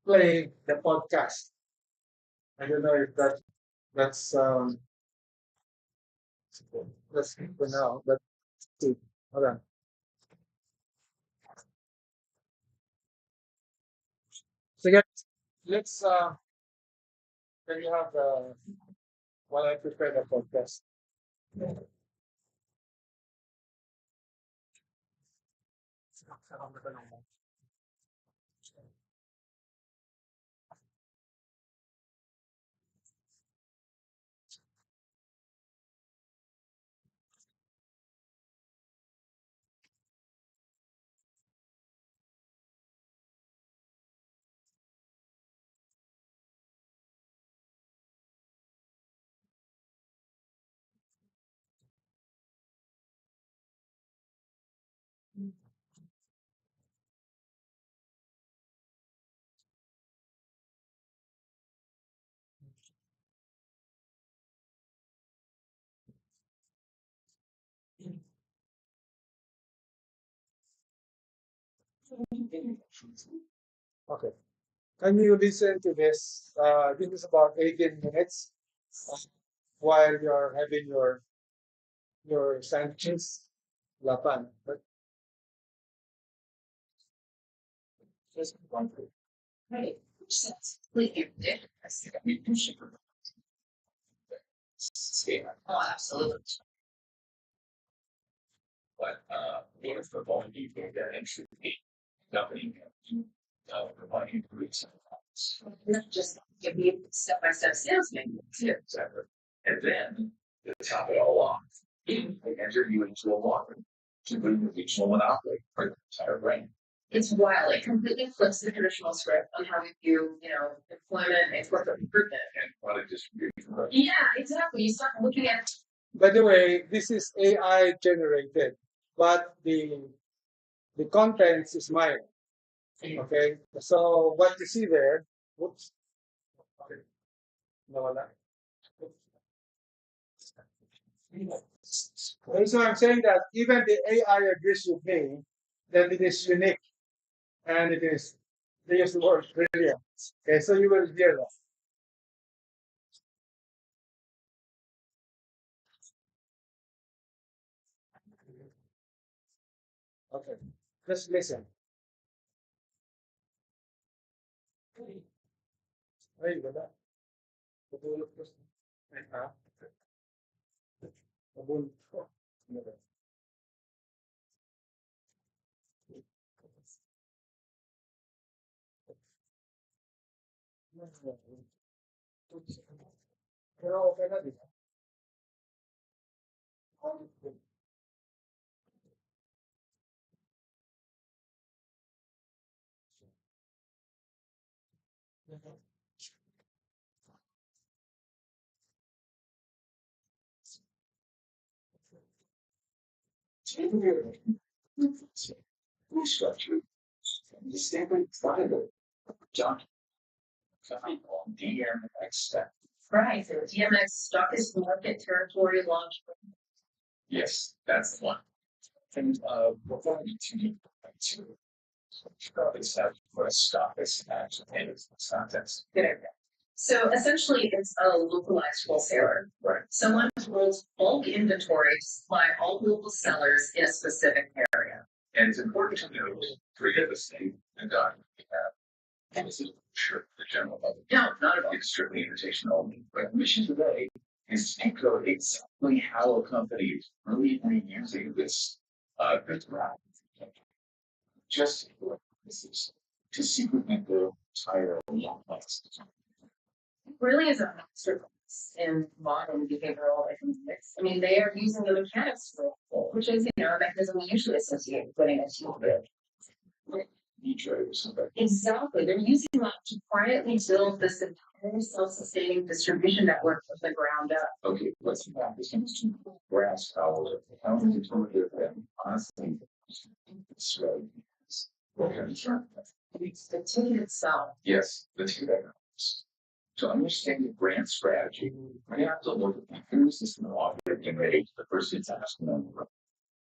play the podcast. I don't know if that's that's for now, but see. Hold on. So yeah, let's can you have the while I prepare the podcast. Okay. Can you listen to this? This is about 18 minutes uh, while you're having your sandwiches. Lapan. But just one thing. Right. Completely ridiculous. Oh, absolutely. But what if the volume people get interested in company providing groups? Not just give me step-by-step sales manual too. Exactly. And then to top it all off, they enter you into a lottery to win the regional monopoly for the entire brand. It's wild. It completely flips the traditional script on how we view, employment and corporate recruitment. And product distribution. Right? Yeah, exactly. You start looking at. By the way, this is AI generated, but the contents is mine. Okay. So what you see there, whoops. Okay. Nawala. Okay, so I'm saying that even the AI agrees with me that it is unique and it is they use the word brilliant. Okay, so you will hear that. Okay. Just listen. Ay, wala. Natulog ko. Ay, ah. Nabulog ko. Ano ba? Pero okay na, di ba? Restructure. The standard triangle. John. Coming on DMX. Right. So DMX Stockist market territory launch. Yes, that's the one. And before we continue, to set for a stockist action in its context. So essentially, it's a localized wholesaler. Right. Someone who holds bulk inventory to supply all local sellers in a specific area. And it's important to note, forget the state and document we have. And this is sure the general public. No, not at all. It's strictly invitation only. But the mission today is to decode exactly how a company is really using this route. Just this is to secretly build entire long lists. It really is a masterclass in modern behavioral economics. I mean, they are using the mechanics for it, which is, a mechanism we usually associate with putting a tool with. Exactly. They're using that to quietly build this entire self-sustaining distribution network from the ground up. Okay, let's back this into grasp how intuitive and honestly strategies. It's the ticket itself. Yes, the ticket. To understand the brand strategy, we have to look at the food system offered and rate the person's asking on the road.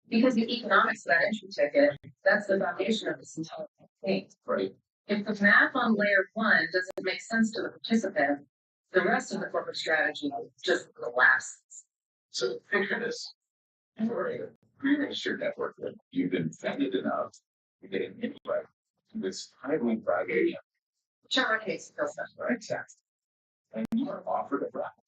Because the economics of that entry ticket, that's the foundation of this entire campaign. Right. If the math on layer one doesn't make sense to the participant, the rest of the corporate strategy just collapses. So picture this. You're a pre-registered network that you've been vetted enough to get an invite to this highly private Whichever case feels best. right tax. And you are offered a bracket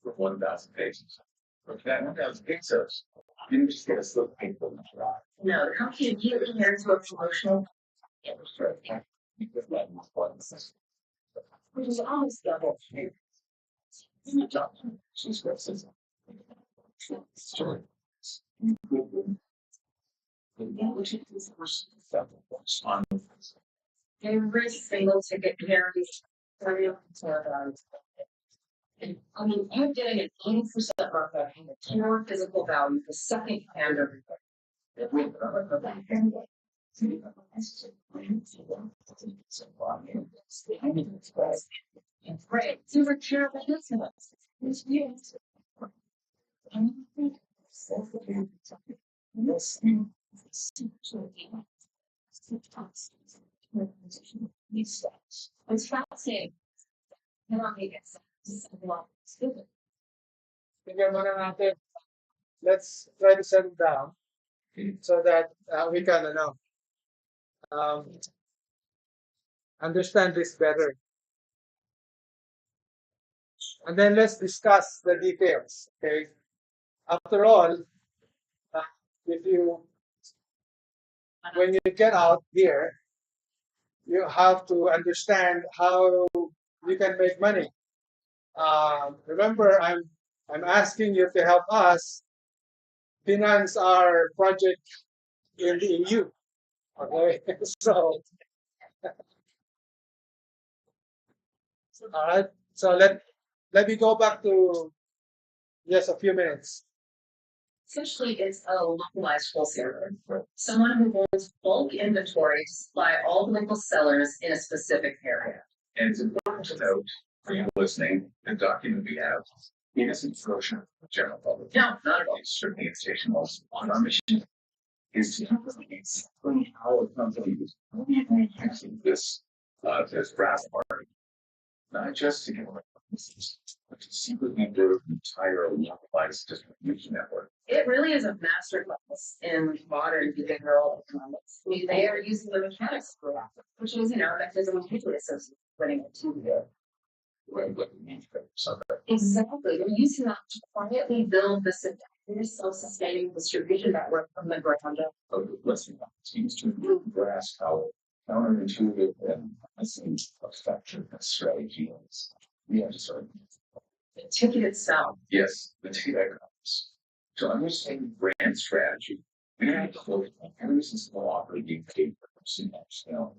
for 1,000 pesos. For that 1,000 pesos, you didn't just get a slip of paper on the drive. No, the company immediately hands you a promotional which is almost double. Every single ticket carries I mean, you're getting an 80% markup in the pure physical value the second hand everything. Right. Super charitable business. It's fascinating. Tingnan muna natin. Let's try to settle down so that we can understand this better. And then let's discuss the details. Okay. After all, when you get out here, you have to understand how you can make money. Remember, I'm asking you to help us finance our project in the EU. Okay, so all right. So let me go back to just a few minutes. Essentially, it's a localized wholesaler. Someone who holds bulk inventory to supply all local sellers in a specific area. And it's important to note for you listening, the document we have innocent version of the general public. No, not at all. It's certainly invitation on our mission is to exactly how a company is using this brass market, not just to get away from business, but to secretly build an entire localized distribution network. It really is a masterclass in modern behavioral economics. I mean, they are using the mechanics for that, which is, a mechanism we usually associate with putting it to Exactly. They're using that to quietly build this entire self-sustaining distribution network from the ground up. Listen, it's used to improve grasp how counterintuitive and effective that strategy is. We have to start. The ticket itself. Yes, the ticket comes. To understand brand strategy, we have to look at every single offer being paid for scale.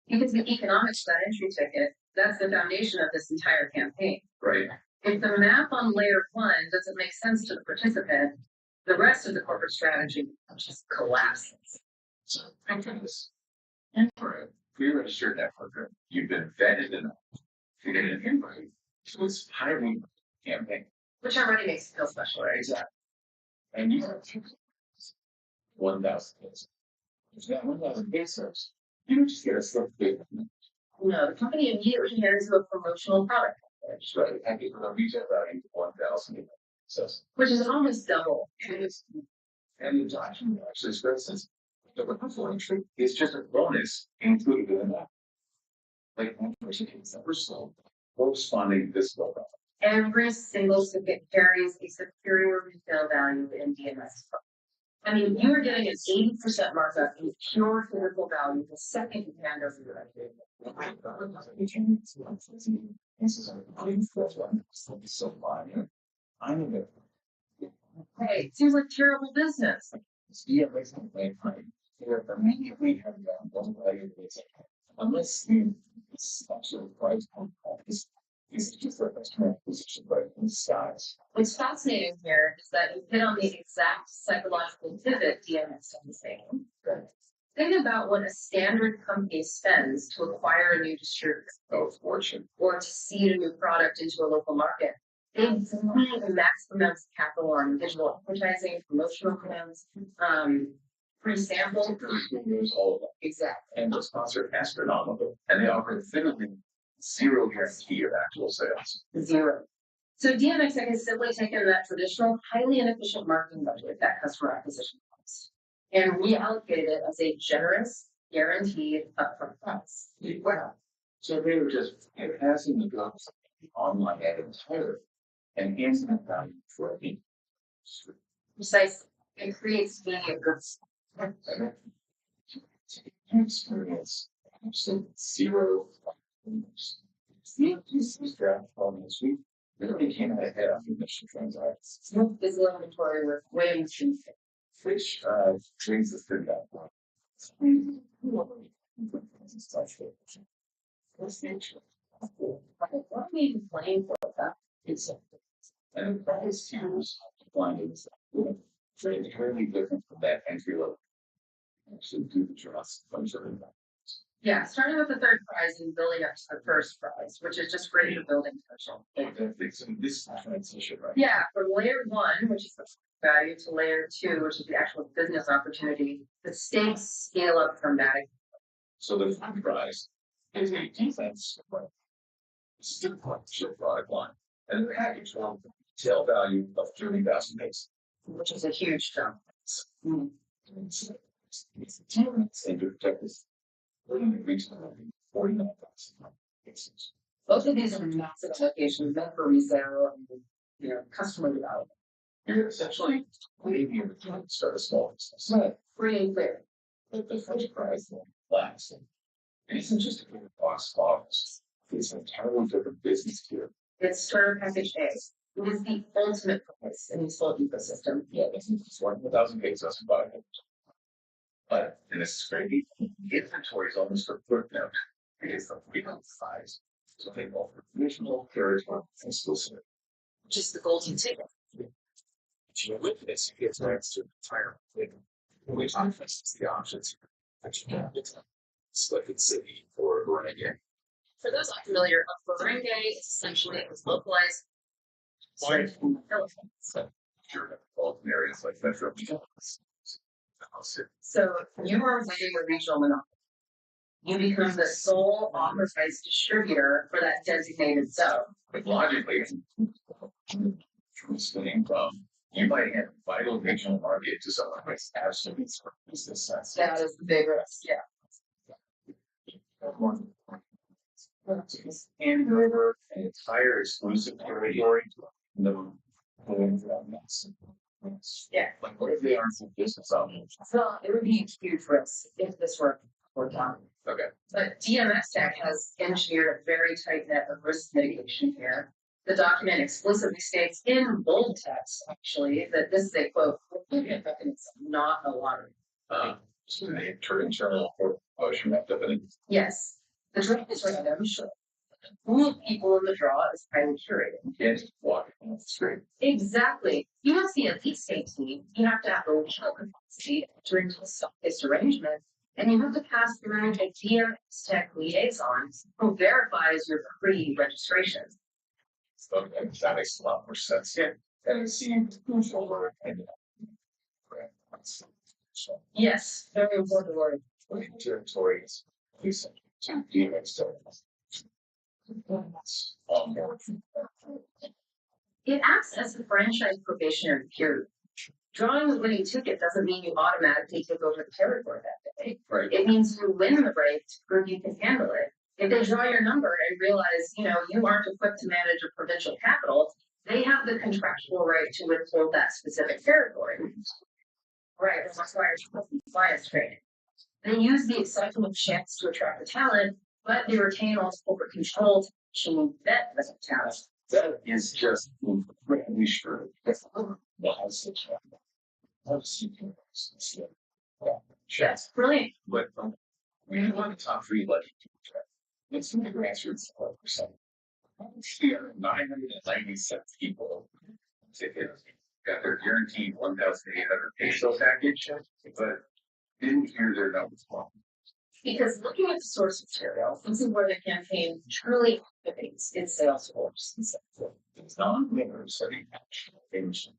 Because the economics of that entry ticket, that's the foundation of this entire campaign. Right. If the math on layer one doesn't make sense to the participant, the rest of the corporate strategy just collapses. So think of this. And for a pre-registered networker, you've been vetted enough to get an invite to this hiring campaign. Which already makes it feel special, right? Exactly. And you have 1,000 pesos. There's not one of pesos. You just get a slip big. No, the company immediately hands you a promotional product package, Right, and people are retail value 1,000 pesos. which is almost double. And it's actually expenses. The inflation is just a bonus included in that. Like inflation is never sold. Corresponding discount. Every single ticket carries a superior retail value in DMS. I mean, you are getting an 80% markup in pure physical value the second you hand over your idea. So fine. I know that. Hey, it seems like terrible business. Yeah, but it's not like here immediately have that one value unless you actually price on this. It's just a customer acquisition, but in size. What's fascinating here is that you hit on the exact psychological pivot DMS is making. Think about what a standard company spends to acquire a new distributor. Oh, fortune. Or to seed a new product into a local market. They bleed the max amounts of capital on digital advertising, promotional plans, free samples. All of them. Exactly. And the sponsor astronomical. And they offer literally zero guarantee of actual sales. Zero. So DMXX has simply taken that traditional, highly inefficient marketing budget, that customer acquisition cost, and reallocated it as a generous, guaranteed upfront price. Wow. So they were just passing the goods online ad entirely and instant value for a fee. Precisely. It creates media goods. Experience absolute zero. We really came ahead on commission transactions. Smooth physical inventory with way too thick. Which brings us to that point. What are we even playing for with that? It's and price tiers findings very very different from that entry level. Actually, do the trust funds are in that. Yeah, starting with the third prize and building up to the first prize, which is just greater building potential. So this transition, right? Yeah, from layer one, which is the value, to layer two, which is the actual business opportunity, the stakes scale up dramatically. So the front prize is a defense still partnership product line and the package will retail value of 30,000 base. Which is a huge jump. It's a team and to protect this. We're going to reach 49,000 cases. Both of these are massive applications meant for resale and customer development. You're essentially maybe to start a small business. Right, free and clear. But the first prize will last. It isn't just a good box office. It's an entirely different business here. It's starter package A. It is the ultimate prize in this whole ecosystem. Yeah, it's 1,000 pesos to buy it. But in this scraping, inventory is almost a footnote. It is the freedom size. So they offer traditional, charisma, and exclusive. Just the golden ticket. With this, you get access to entire freedom, which offers the options. Actually, it's selected city or Renegade. For those unfamiliar, a barangay is essentially a localized So, sure, all areas like Metro. So you are winning a regional monopoly. You become the sole authorized distributor for that designated zone. But logically, spinning from you might have a vital regional market to someone who has absolutely business sense. That is the big risk, yeah. And over an entire exclusive territory, no. Yeah. Like, what if they aren't some business options? So it would be a huge risk if this were done. Okay. But DMS Tech has engineered a very tight net of risk mitigation here. The document explicitly states in bold text, actually, that this is a quote, not a lottery. So they turn internal or motion activity. Yes. The draw is random, sure. The pool of people in the draw is highly curated. Yes, walking on the street. Exactly. You must be a least state team. You have to have the regional capacity to enter into a stockist arrangement. And you have to pass through a DMS Tech liaison who verifies your pre-registration. Okay, that makes a lot more sense. Yeah. And it seemed controller and Yes, very important word. Territories. It acts as the franchise probationary period. Drawing the winning ticket doesn't mean you automatically take over the territory that day. Right. It means you win the right to prove you can handle it. If they draw your number and realize, you aren't equipped to manage a provincial capital, they have the contractual right to withhold that specific territory. Right, it requires compliance training. They use the excitement of chance to attract the talent, but they retain all the corporate control to vet the talent. That is just incredibly sure. That's That's brilliant. But we want the top three lucky people. It's in the grassroots 12%. Here, 997 people got their guaranteed 1,800 peso package, but didn't hear their numbers wrong. Because looking at the source material, this is where the campaign truly activates its sales force. It's non-linear study actual information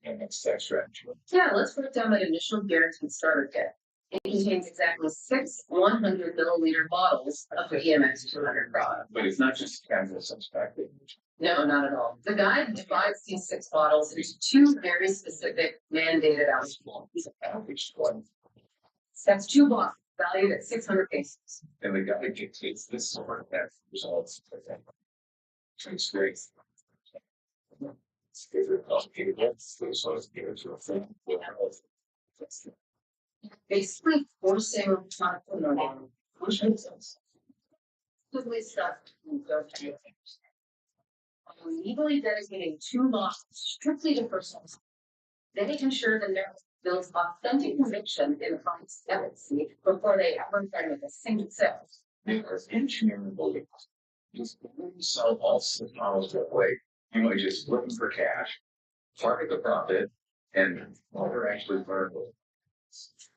and its sex strategy. Yeah, let's break down that initial guaranteed starter kit. It contains exactly 6 100 milliliter bottles of the EMX 200 product. But it's not just casual sex package. No, not at all. The guide divides these 6 bottles into 2 very specific mandated ounce quantities. Which one? That's 2 bottles valued at 600 pesos. And the guy dictates this sort of that results. It's great. It's complicated. So it's given to a friend. Basically forcing entrepreneur, Which makes sense. quickly stuff to go to. Legally dedicating 2 bottles strictly to personals. They ensure the network builds authentic conviction in the client's tendency before they ever try to make a single sale. Because engineering beliefs just sell all $6 that way. You might just looking for cash, target the profit, and they're actually vulnerable.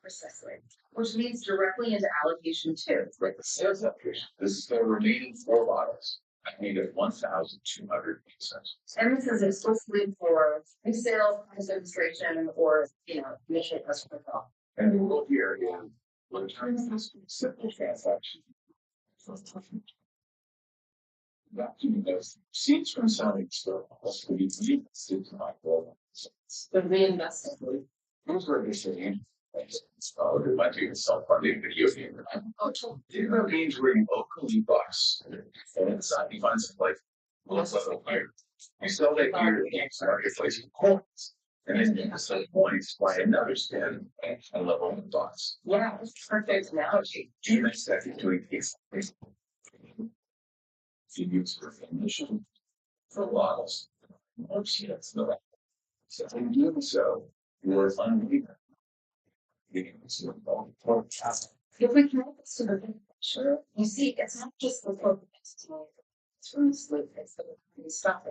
Precisely. Which leads directly into allocation 2. Like the sales application. This is the remaining 4 bottles. I need it 1,200 pesos. And this is exclusively for resale, price demonstration, or initial customer call. And the rule here is what it turns this simple transaction. Document those receipts from selling stuff also be used to my goal. The reinvestment. Here's where they say, oh, it might be a self-funding video game. Oh, totally. You know, games where you locally bucks. And inside you find some like, well, it's like, you sell that gear to the games marketplace for coins. And then you sell coins by another spin and level of bucks. Yeah, that's a perfect analogy. Do you make that into a case? You use for definition for bottles. Most units know that. So in doing so, you're unleaving. If we connect this to the big picture, you see, it's not just the corporate entity, it's from the sleep, it's the stuff.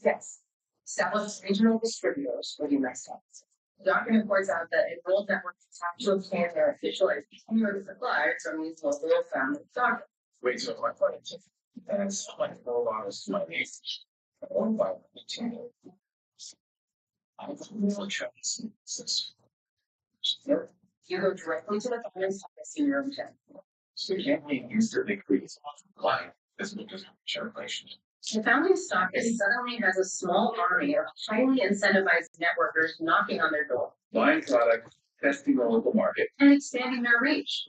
Yes. Establish regional distributors for the United States. The document points out that enrolled networks have to obtain their official and continuing supply from these local family documents. Wait, so my question. And it's like 4 bottles to my niece. One by 15. I'm really trying to see this. You go directly to the finance office in your own town. So you can't be instantly creates a client. This will just share relationship. The founding stockist suddenly has a small army of highly incentivized networkers knocking on their door. Buying product, testing the local market. And expanding their reach.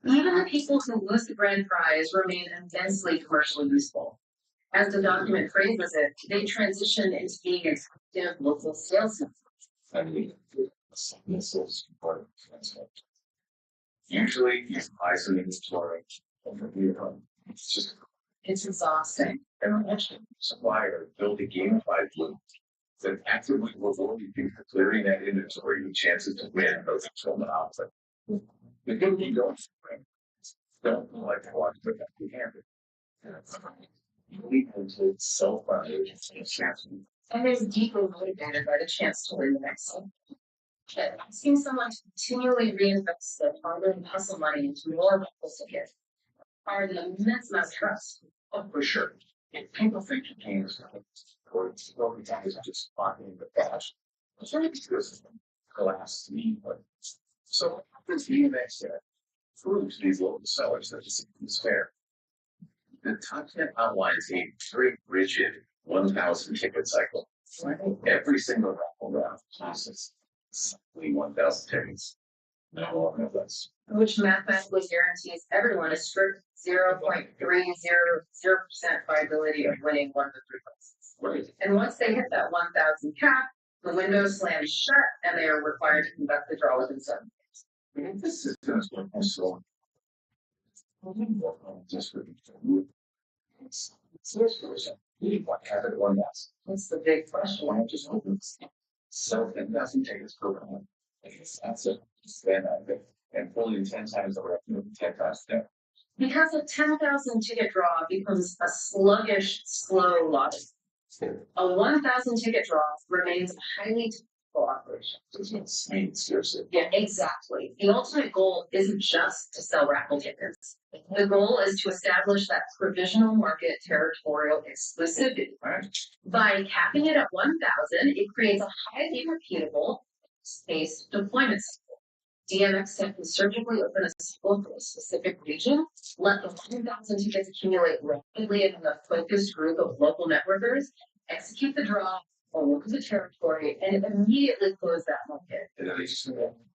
Even the people who lose the grand prize remain immensely commercially useful. As the document phrases it, they transition into being an active local sales network. I mean, this is part of the transaction. Usually, you buy some inventory over here. It's exhausting. And actually, supplier build a gamified loop that actively reward you for clearing that inventory with chances to win those from the output. The good you don't like to watch, but that we have it. Lead into self-funded And they're deeply motivated by the chance to win the next one. But asking someone to continually reinvest their hard-earned hustle money into more local tickets requires an immense amount of trust. Oh, for sure. If people think the game is or it's just blocking the cash, it's really good. collapse to me. So this next step proves these local sellers that this is fair. The content outlines a very rigid 1,000 ticket cycle. Every single raffle round costs exactly 1,000 tickets. No more, no less. Which mathematically guarantees everyone a strict 0.300% probability of winning one of the three prizes. Right. And once they hit that 1,000 cap, the window slams shut and they are required to conduct the draw within 7 days. This is just what I'm so. Just for it's what happened one last. That's the big question. Why just open so 10,000 tickets per round? That's it. Then I think and fully 10 times the revenue of 10,000 there. Because a 10,000 ticket draw becomes a sluggish, slow lottery. A 1,000 ticket draw remains a highly technical operation. Seriously. Yeah, exactly. The ultimate goal isn't just to sell raffle tickets. The goal is to establish that provisional market territorial exclusivity. Right. By capping it at 1,000, it creates a highly repeatable space deployment cycle. DMX can surgically open a cycle for a specific region, let the 1,000 tickets accumulate rapidly in a focused group of local networkers, execute the draw, or work the territory, and immediately close that market.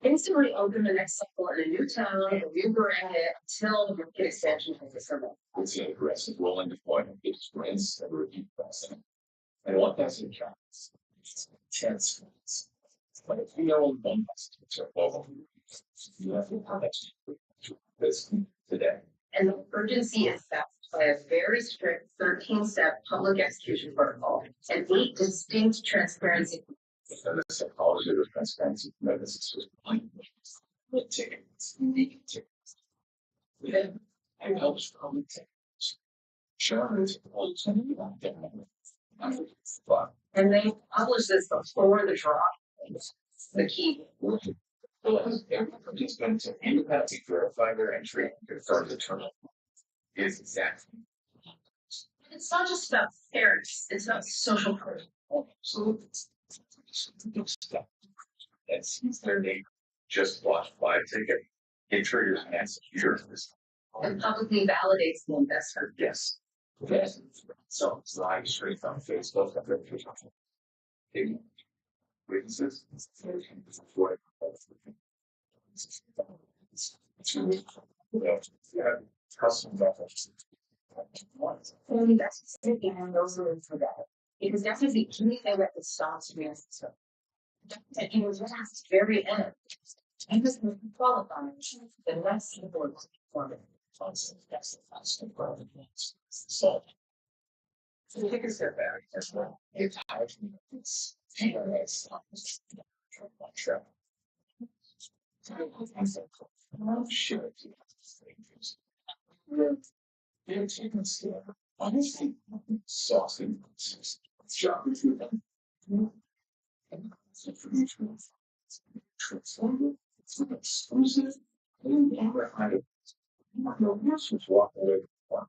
Instantly open the next cycle in a new town, a new brand until the market expansion has occurred. It's an aggressive rolling deployment. It's rinse and repeat process. And what that's in counts. It's intense. But if you know one message are local, you have to have this today. And the urgency is backed by a very strict 13-step public execution protocol and 8 distinct transparency. And the psychology of transparency, this is just plain tickets, unique tickets. Then it helps public tickets. Sure, it's all and they publish this before the draw. The key. Everybody's going to independently verify their entry and confirm the terminal is exactly. It's not just about fairness, it's about social proof. Absolutely. And since their neighbor just bought 5 tickets, it triggers an execution. And publicly validates the investment. Yes. Yes. So it's live straight on Facebook. Witnesses. Yeah, custom reference. Only that's specific and those are for that. Because that's the only thing that stops me as so. And it was last very end. And this was qualifying the next level of performance. So take a step back as well. It's hard to it's I'm sure they're taking step. Honestly, saucy. Shopping through them. Transformative. It's exclusive. And never had it. No else was walking away from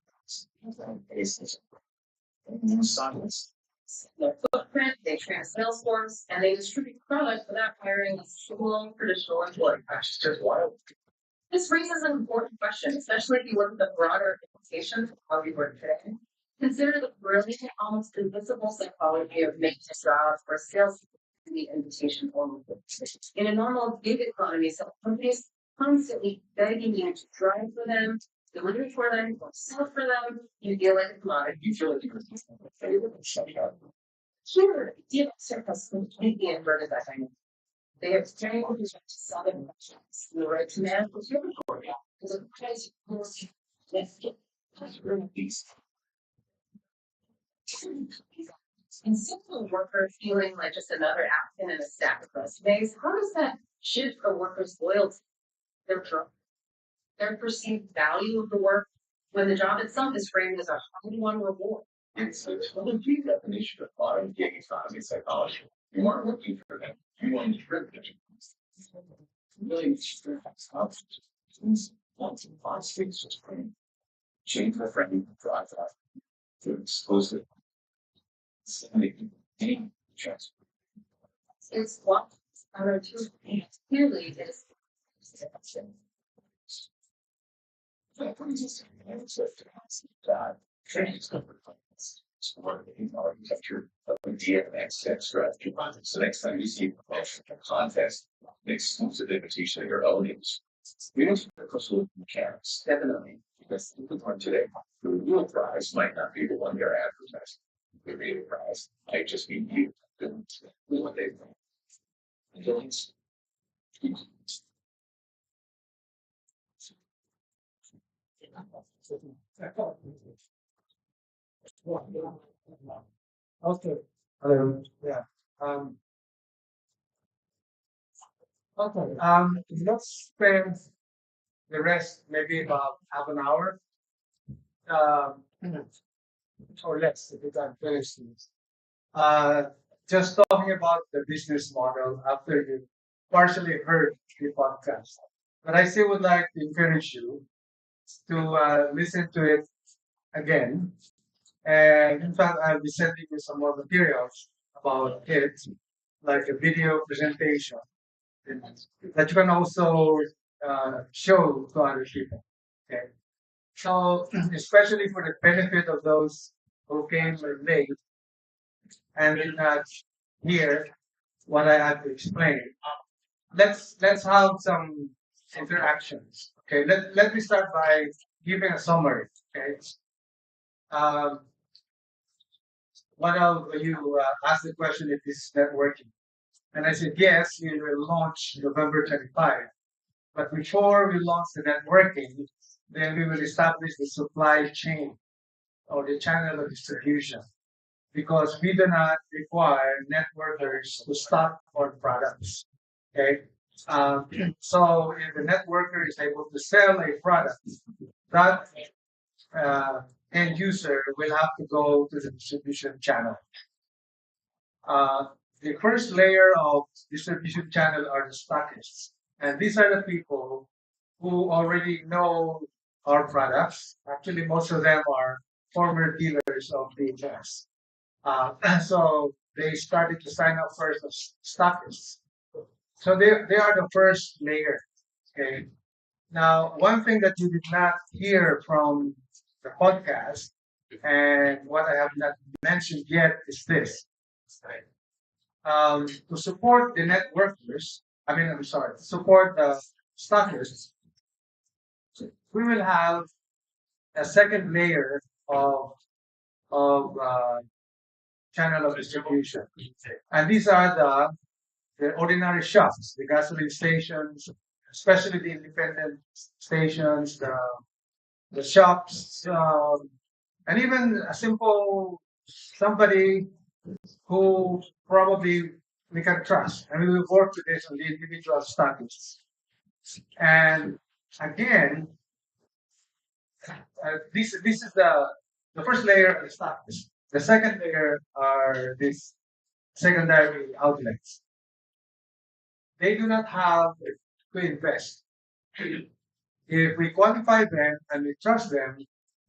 the silence. Their footprint, they train a sales force, and they distribute product without hiring a single traditional employee. That's just wild. This raises an important question, especially if you look at the broader implications of how we work today. Consider the brilliant, almost invisible psychology of making a job or sales to the invitation only. In a normal gig economy, some companies constantly begging you to drive for them, deliver for them, or sell for them. You feel like a commodity. You feel like you're Here, DMX has completely inverted that dynamic. They have trained to sell their merchandise. The right to manage the territory is a price for instead of a worker feeling like just another applicant in a stack of resumes, how does that shift a worker's loyalty, their trust, their perceived value of the work when the job itself is framed as a hard-won reward? It's a totally deep definition of modern gig economy psychology. You aren't looking for them. You want to privilege. Really, stress options. Once in 5 states just bring change my friend drive that to exclusive. Any chance. It's what Clearly, it is. Architecture of idea and access strategy. So next time you see professional contest, an exclusive invitation to your audience. We don't focus on mechanics, definitely, because the one today, the real prize might not be the one they're advertising. The real prize might just be you doing what they want. Okay. Yeah. Um, okay. Let's spend the rest maybe about half an hour, um, or less if we can finish this. Uh, just talking about the business model after you partially heard the podcast. But I still would like to encourage you to listen to it again. And in fact, I'll be sending you some more materials about it, like a video presentation that you can also show to other people. Okay. So, especially for the benefit of those who came late and did not hear what I had to explain, let's have some interactions. Okay. Let me start by giving a summary. Okay. Um, you asked the question if this is networking, and I said yes. We will launch November 25. But before we launch the networking, then we will establish the supply chain or the channel of distribution because we do not require networkers to stock our products. Okay. Um, so if the networker is able to sell a product, that uh, end user will have to go to the distribution channel. Uh, the first layer of distribution channel are the stockists, and these are the people who already know our products. Actually, most of them are former dealers of VHS. So they started to sign up first as stockists. So they are the first layer. Okay. Now, one thing that you did not hear from the podcast and what I have not mentioned yet is this. To support the networkers, I'm sorry, to support the stockists, we will have a second layer of channel of distribution. And these are the ordinary shops, the gasoline stations, especially the independent stations, the shops, and even a simple somebody who probably we can trust. And we will work with this on the individual stockists. And again, this is the first layer of the stockists. The second layer are these secondary outlets. They do not have to invest. If we qualify them and we trust them,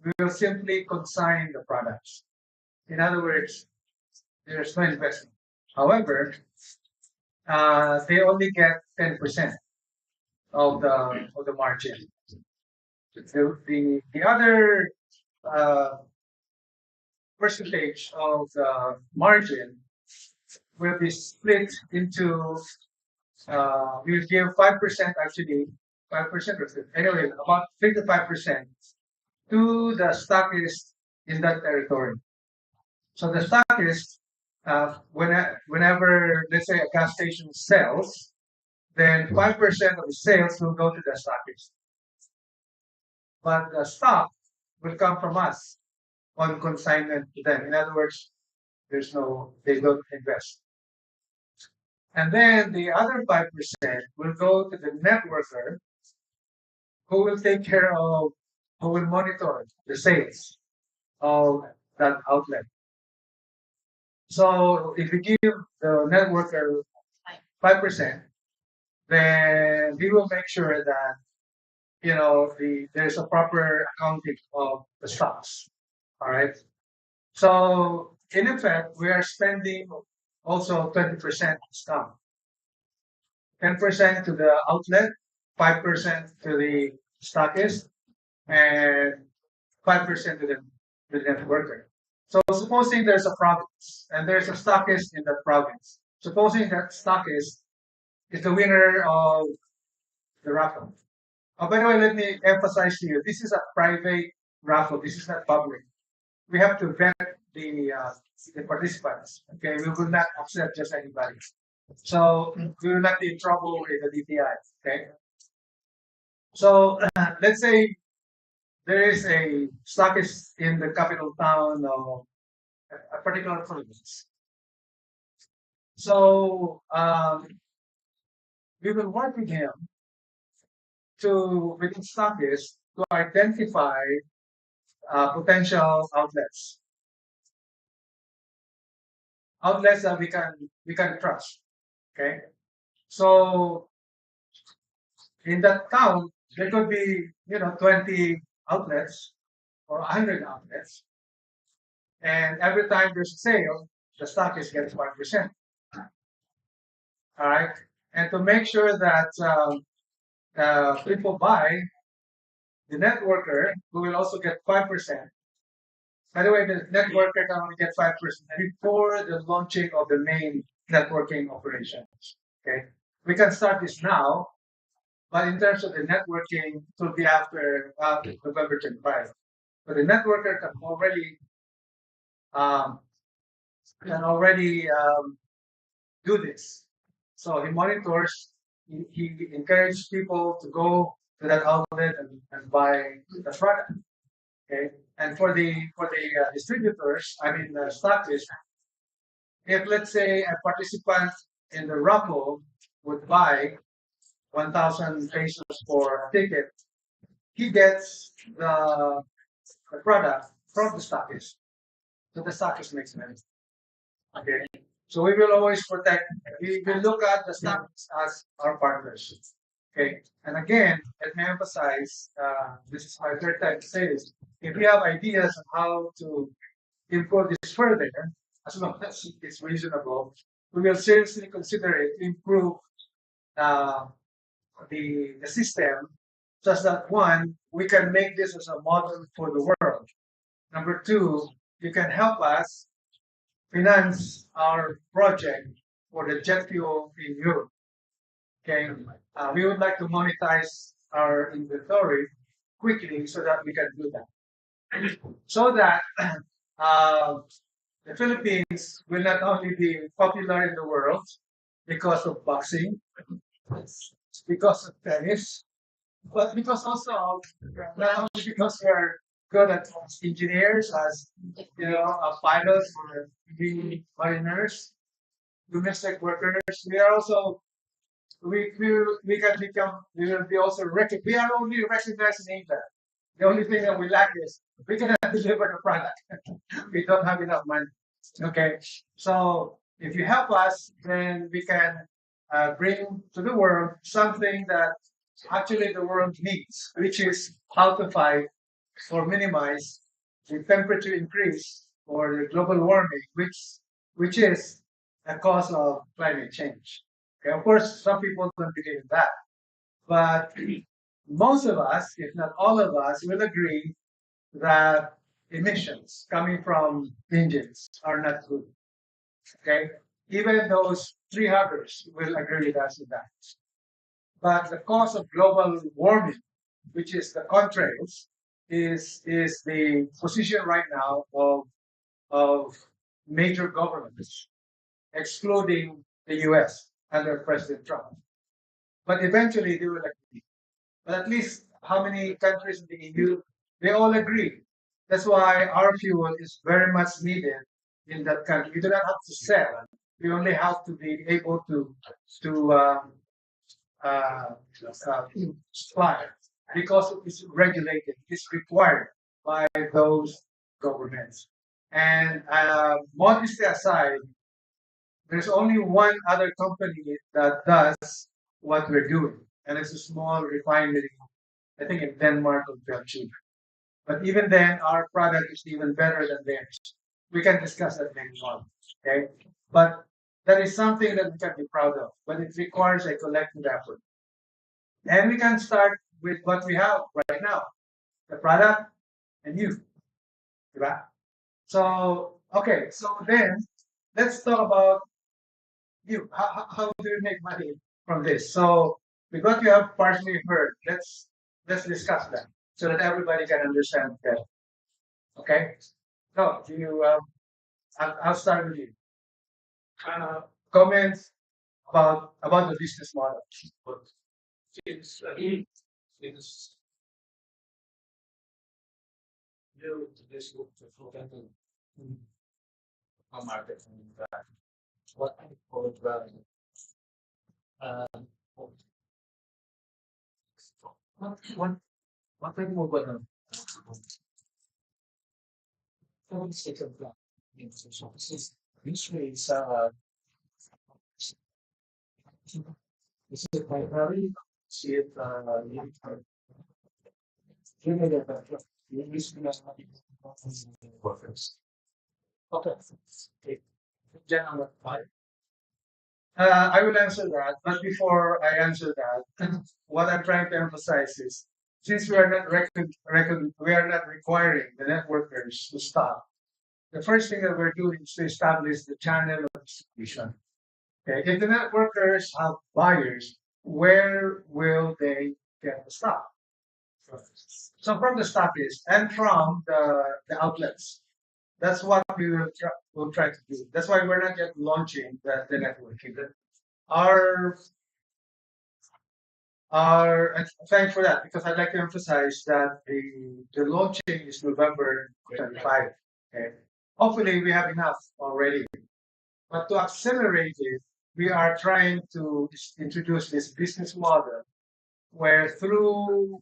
we will simply consign the products. In other words, there's no investment. However, they only get 10% of the margin. The other uh, percentage of the margin will be split into we'll give 5% actually, 5% or anyway, about 3 to 5% to the stockist in that territory. So the stockist, whenever let's say a gas station sells, then 5% of the sales will go to the stockist. But the stock will come from us on consignment to them. In other words, they don't invest. And then the other 5% will go to the networker who will take care of, who will monitor the sales of that outlet. So if we give the networker 5%, then we will make sure that there's a proper accounting of the stocks. All right. So in effect, we are spending also 20% discount. 10% to the outlet, 5% to the stockist, and 5% to the net worker. So supposing there's a province and there's a stockist in that province. Supposing that stockist is the winner of the raffle. Oh, by the way, let me emphasize to you, this is a private raffle. This is not public. We have to vet the participants. Okay, we will not accept just anybody. So we will not be in trouble with the DTI. Okay, so let's say there is a stockist in the capital town of a particular province. So we will work with him with the stockist to identify potential outlets that we can trust. Okay, so in that town there could be 20 outlets or 100 outlets, and every time there's a sale, the stockist gets 5%. All right, and to make sure that people buy, the networker who will also get 5%. By the way, the networker can only get 5% before the launching of the main networking operations. Okay, we can start this now, but in terms of the networking, it will be after November 25. But the networker um, can already do this. So he monitors. He encourages people to go to that outlet and buy the product. Okay, and for the distributors, I mean stockists, if let's say a participant in the raffle would buy 1,000 pesos for a ticket, he gets the product from the stockist. So the stockist makes money. Okay. So we will always protect, we will look at the stockists as our partners. Okay. And again, let me emphasize, this is my third time to say this. If you have ideas on how to improve this further, as long as it's reasonable, we will seriously consider it to improve uh, the system, such that one, we can make this as a model for the world. Number two, you can help us finance our project for the jet fuel in Europe. Okay, we would like to monetize our inventory quickly so that we can do that. So that uh, the Philippines will not only be popular in the world because of boxing, because of tennis, but because also of, not only because we're good at engineers, as pilots or being mariners, domestic workers, we are also we can become we will be also we are only recognized in England. The only thing that we lack is we cannot deliver the product. We don't have enough money. Okay, so if you help us, then we can bring to the world something that actually the world needs, which is how to fight or minimize the temperature increase or the global warming, which is a cause of climate change. Okay, of course, some people don't believe in that, but most of us, if not all of us, will agree that emissions coming from engines are not good. Okay, even those tree huggers will agree with us in that. But the cause of global warming, which is the contrails, is the position right now of major governments, excluding the U.S. under President Trump. But eventually they will agree. But at least how many countries in the EU? They all agree. That's why our fuel is very much needed in that country. We do not have to sell. We only have to be able to uh, uh, supply because it is regulated. It's required by those governments. And modesty aside, there's only one other company that does what we're doing, and it's a small refinery, I think in Denmark or Belgium. But even then, our product is even better than theirs. We can discuss that later on. Okay, but that is something that we can be proud of, but it requires a collective effort. And we can start with what we have right now, the product and you, right? So, okay, so then let's talk about you. How do you make money from this? So, with what you have partially heard, let's discuss that so that everybody can understand that. Okay. So, do you? I'll start with you. Uh, Comments about the business model. But since you this group to focus on market and that what I call value. What what kind of what from second plan in social systems. Usually it's this is primary see it you usually workers. Okay. Okay. General five. I will answer that, but before I answer that, what I'm trying to emphasize is since we are not requiring the networkers to stop. The first thing that we're doing is to establish the channel of distribution. Okay, if the networkers have buyers, where will they get the stock? So from the stockists and from the outlets. That's what will try to do. That's why we're not yet launching the networking. Our and thanks for that because I'd like to emphasize that the launching is November 25. Okay. Hopefully we have enough already. But to accelerate it, we are trying to introduce this business model where through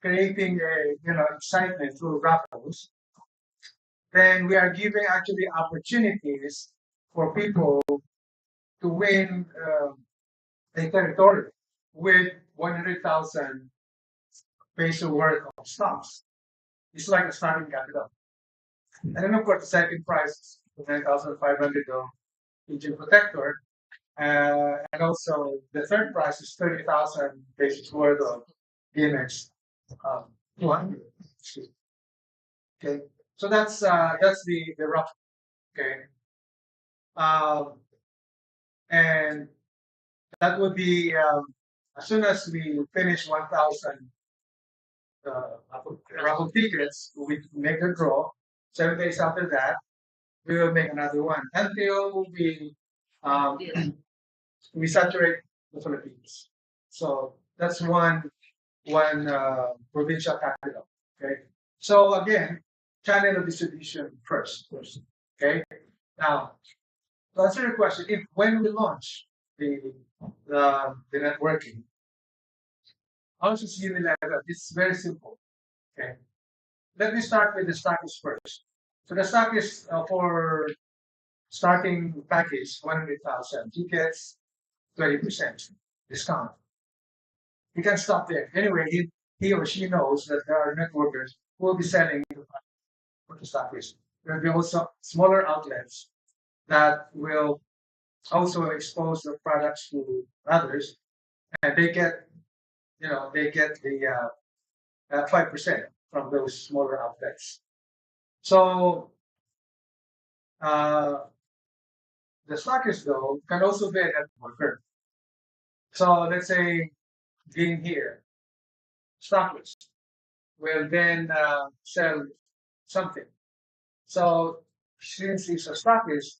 creating a excitement through raffles, then we are giving actually opportunities for people to win a territory with 100,000 peso worth of stocks. It's like a starting capital. And then of course the second prize is 9,500 of engine protector. And also the third prize is 30,000 pesos worth of DMX 200. Okay. So that's the rough. Okay. Um, and that would be as soon as we finish 1,000 raffle tickets, we make a draw. 7 days after that, we will make another one until um, we saturate the Philippines. So that's one provincial capital. Okay. So again, channel of distribution first. Okay. Now, to answer your question, if when we launch the networking, how is Unilever? It's very simple. Okay. Let me start with the stockist first. So the stockist for starting package 100,000 tickets, 20% discount. You can stop there. Anyway, he or she knows that there are networkers who will be selling for the stockist. There will be also smaller outlets that will also expose the products to others, and they get the 5% from those smaller outlets. So uh, the stockist though can also be a networker. So let's say being here, stockist will then sell something. So since he's a stockist,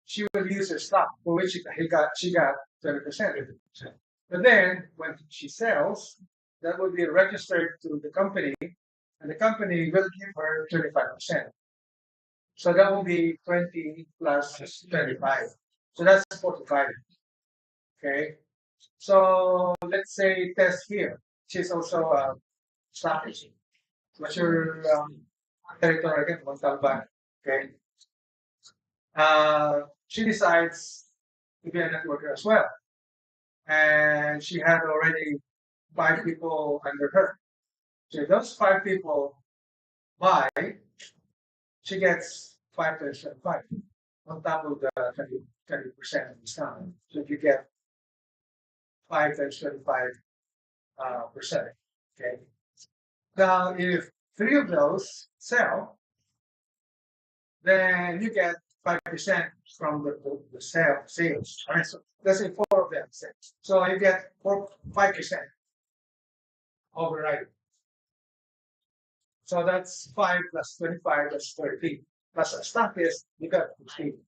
she will use her stock for which she got 20%. But then when she sells, that will be registered to the company, and the company will give her 25%. So that will be 20 plus 25. So that's 45. Okay. So let's say Tess here. She's also a stockist. What's your territory again? Montalban. Okay. She decides to be a networker as well. And she had already 5 people under her. So if those 5 people buy, she gets 5 times 5. on top of the 20% discount. So you get 5 times 25 percent. Okay. Now, if 3 of those sell, then you get 5% from the sales. All right. So let's say 4 of them sell. So you get 5% override. So that's 5 plus 25, that's 30. Plus a stock is you got 15.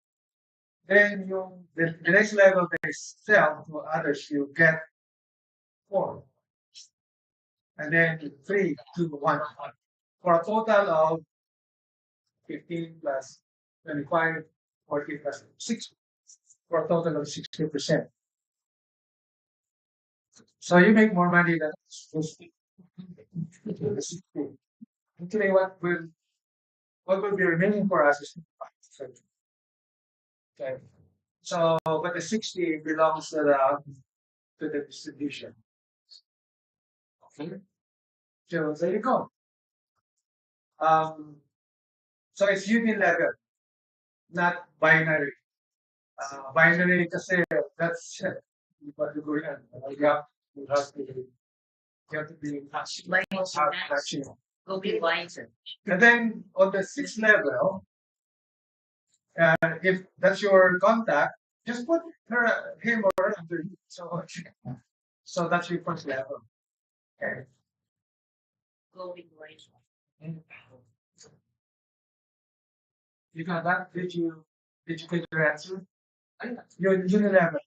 Then the next level they sell to others, you get 4. And then 3, 2, 1, 1. For a total of 15 plus 25, 40 plus 60. For a total of 60%. So you make more money than 60. Actually, what will be remaining for us is 55. Okay. So, but the 60 belongs to the distribution. Okay. So there you go. So it's union level, not binary. Binary kasi that's what you're going on. You have to be touching. Will be wiser. And then on the 6th level, if that's your contact, just put him or her under you. So that's your first level. Okay. Going wiser. You got that? Did you get your answer? You're level.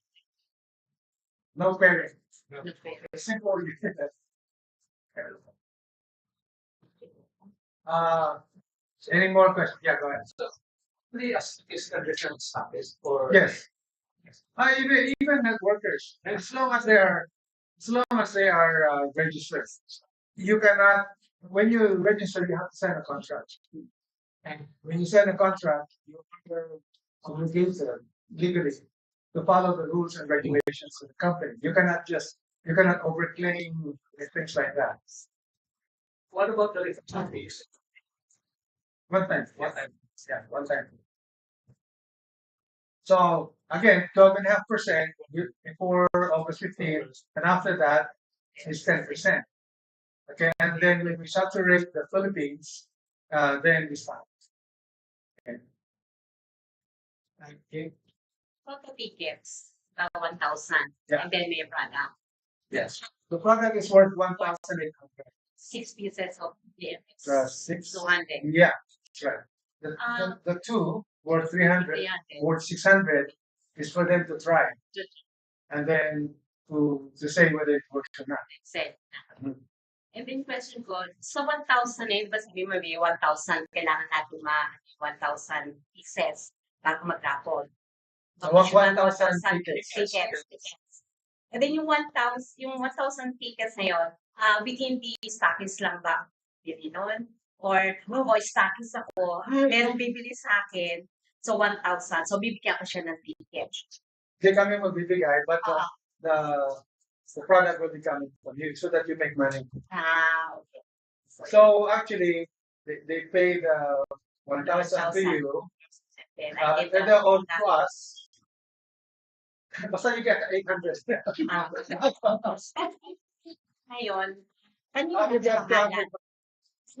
No pairing. No. Simple. Any more questions? Yeah, go ahead. So, is a different stockist or Yes. Even as workers, as long as they are registered, you cannot. When you register, you have to sign a contract. And when you sign a contract, you are obligated legally to follow the rules and regulations of the company. You cannot overclaim and things like that. what about the return fees? One time. Yeah, one time. So again, 12.5% before August 15th, and after that is 10%. Okay, and then when we saturate the Philippines, then we stop. Okay. Okay. Photo tickets, 1,000. Yeah. And then may run out. Yes. The product is worth 1,800. 6 pieces of DMX. 6. 200. Yeah, that's right. The two worth 300, 300. worth 600 is for them to try, and then to say whether it works or not. Said. Mhm. And then question ko, so 1,000 eh, ba sabi mo may 1,000, kailangan natin 1,000 pieces bago mag-raffle. So, 1,000 tickets. Tickets. And then yung 1,000 tickets na yun, within the stockist lang ba? Bili nun? Or, stockist ako, merong bibili sa akin, so 1,000. So, bibigyan ko siya ng ticket. Hindi kami magbibigay, but the product will be coming from you so that you make money. Okay. So actually, they pay the 1,000 to you, Then and the old plus. Basta you get 800. Ngayon, ano Ah, you yung get nakapangalan?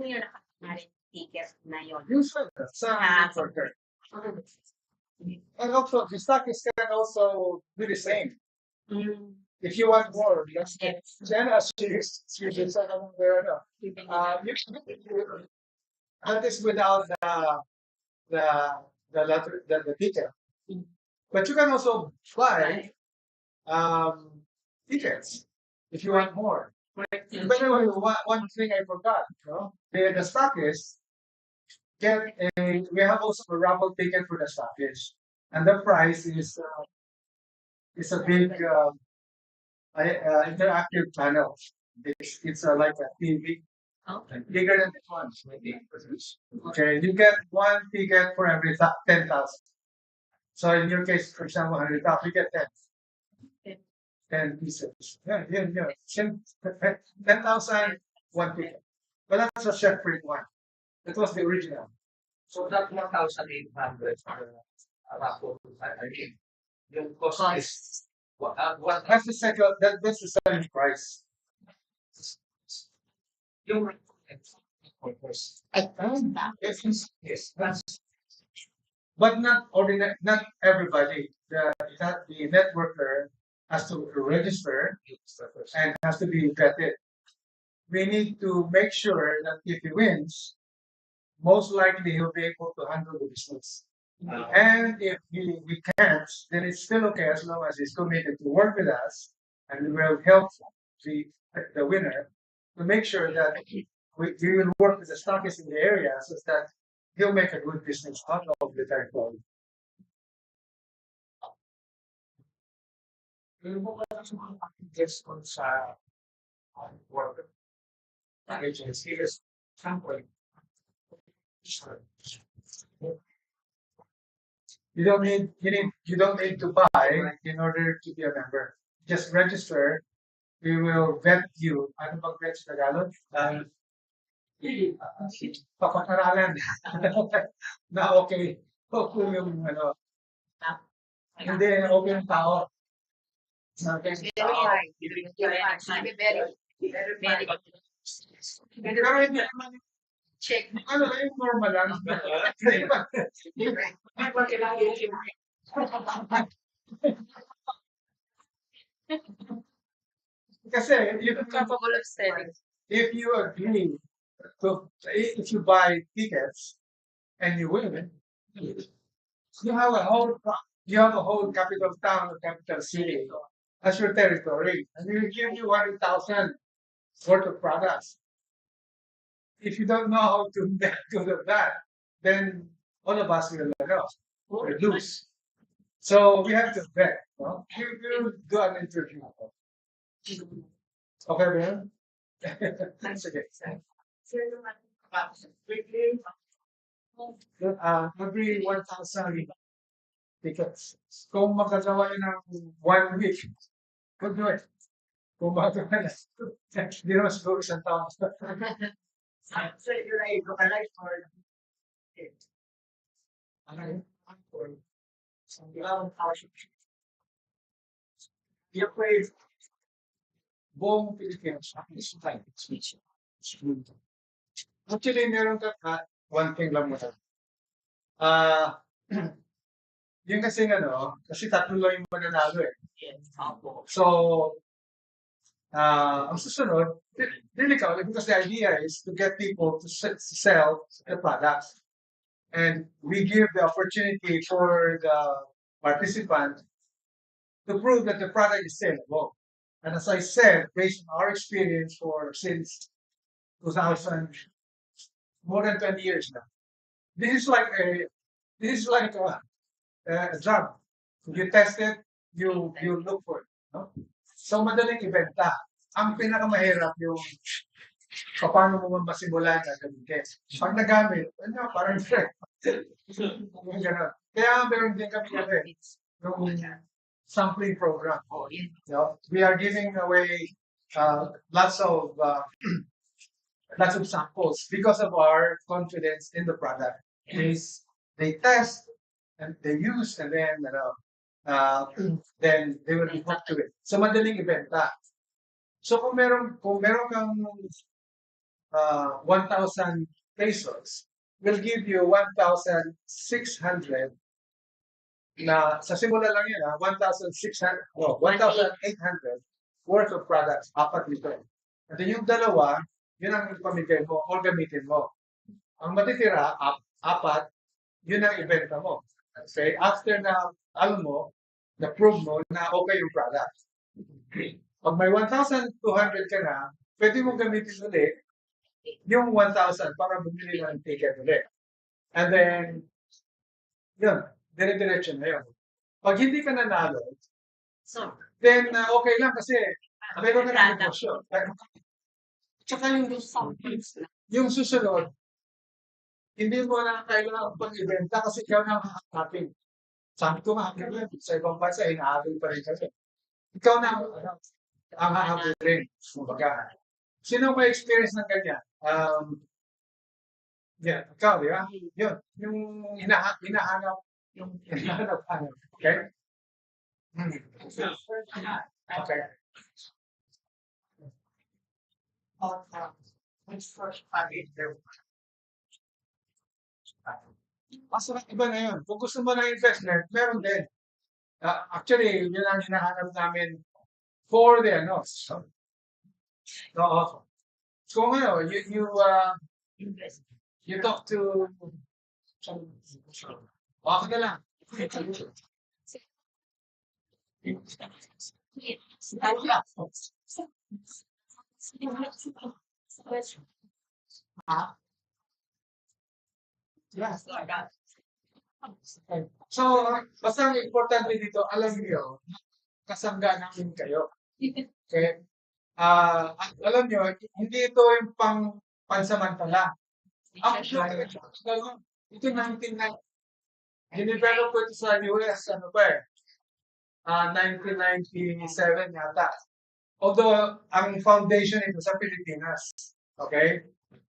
200. Ano yung nakapangalan ticket na yun? Usually, some worker. And also, the stockist can also do the same. If you want more, let's get Jenna. She's there. You can and this without the ticket. But you can also buy tickets if you want more. By the way, one thing I forgot, the stockist we have also a raffle ticket for the stockist, and the price is a big interactive panel. It's like a TV. Okay. Bigger than this one. Okay, you get one ticket for every 10,000. So in your case, for example, 100,000, you get 10. 10 pieces. Yeah. 10,000, one ticket. But that's a separate one. That was the original. So that 1,800 I mean, yung cost is what That's the second. That's the selling price. yung of course. Yes, that's But not ordinary. Not everybody. The networker has to register and has to be vetted. We need to make sure that if he wins, most likely he'll be able to handle the business. And if we can't, then it's still okay as long as he's committed to work with us and we will help the, the winner to make sure that we will work with the stockists in the area so that he'll make a good business out of the territory. yung mga guest on sa work agency is sample. You don't need to buy in order to be a member. Just register. We will vet you. Ano bang vet sa Tagalog? Papag-aralan na okay. Okay yung ano. Hindi, okay yung tao. Okay yung tao. Pero hindi naman Check. ano yung normal lang. Kasi Capable of selling. if you agree to if you buy tickets and you win, you have a whole capital town or capital city as your territory, and we will give you 1,000 worth of products. If you don't know how to do that, then all of us will lose. So we have to bet. No? We'll do an interview. Okay, Ben? Sige. Every 1,000 tickets. Kung magagawa yun ng 1 week, good do it. Kung magagawa na, hindi naman siguro isang taon. So you're a localize or You play buong Pilipinas. Actually, meron ka, one thing lang muna. Yung kasi kasi tatlo lang yung mananalo eh. So, ang susunod, delicate because the idea is to get people to sell the products. And we give the opportunity for the participant to prove that the product is sellable. And as I said, based on our experience since 2000, more than 20 years now, this is like a drug. If you test it, you look for it. No? So madaling ibenta. Ang pinakamahirap yung paano mo masimulan na gamitin. Pag nagamit, parang fair. Kaya meron din kami yung sampling program. We are giving away lots of samples because of our confidence in the product. They test and they use and then they will be hooked to it. So madaling ibenta. So kung meron kang 1,000 pesos, we'll give you 1,600 na sa simula lang yun 1,600, 1,800 worth of products, apat nito. At yung dalawa, yun ang pamigay mo o gamitin mo. Ang matitira, apat, yun ang ibenta mo. Okay? After na, alam mo, na-prove mo na okay yung product. Pag may 1,200 ka na, pwede mo gamitin ulit yung 1,000 para bumili ng ticket ulit. And then, yun, dire-diretso na yun. Pag hindi ka nanalo, then okay lang kasi meron ka ng negosyo. Tsaka yung susunod, hindi mo na kailangan pag-ibenta kasi ikaw na hahanapin. Sabi ko nga, sa ibang bansa, hinahabol pa rin kasi. Ikaw na ang hahabulin. Kumbaga, sino may experience ng ganyan? Ikaw, di ba? Yun, yung hinahanap Okay? Hmm. Okay. Kaso iba na yun. Kung gusto mo ng investment, meron din. Actually, yun ang hinahanap namin for the ano. So, oo. So kung ano, you talk to some, okay na lang. Ah, yes. So, basta ang importante dito, alam niyo, kasangga namin kayo. Okay? Alam niyo, hindi ito yung pansamantala. Actually, ito 1990, dinevelop ko ito sa US, ano pa eh, 1997 yata. Although, ang foundation ito sa Pilipinas. Okay?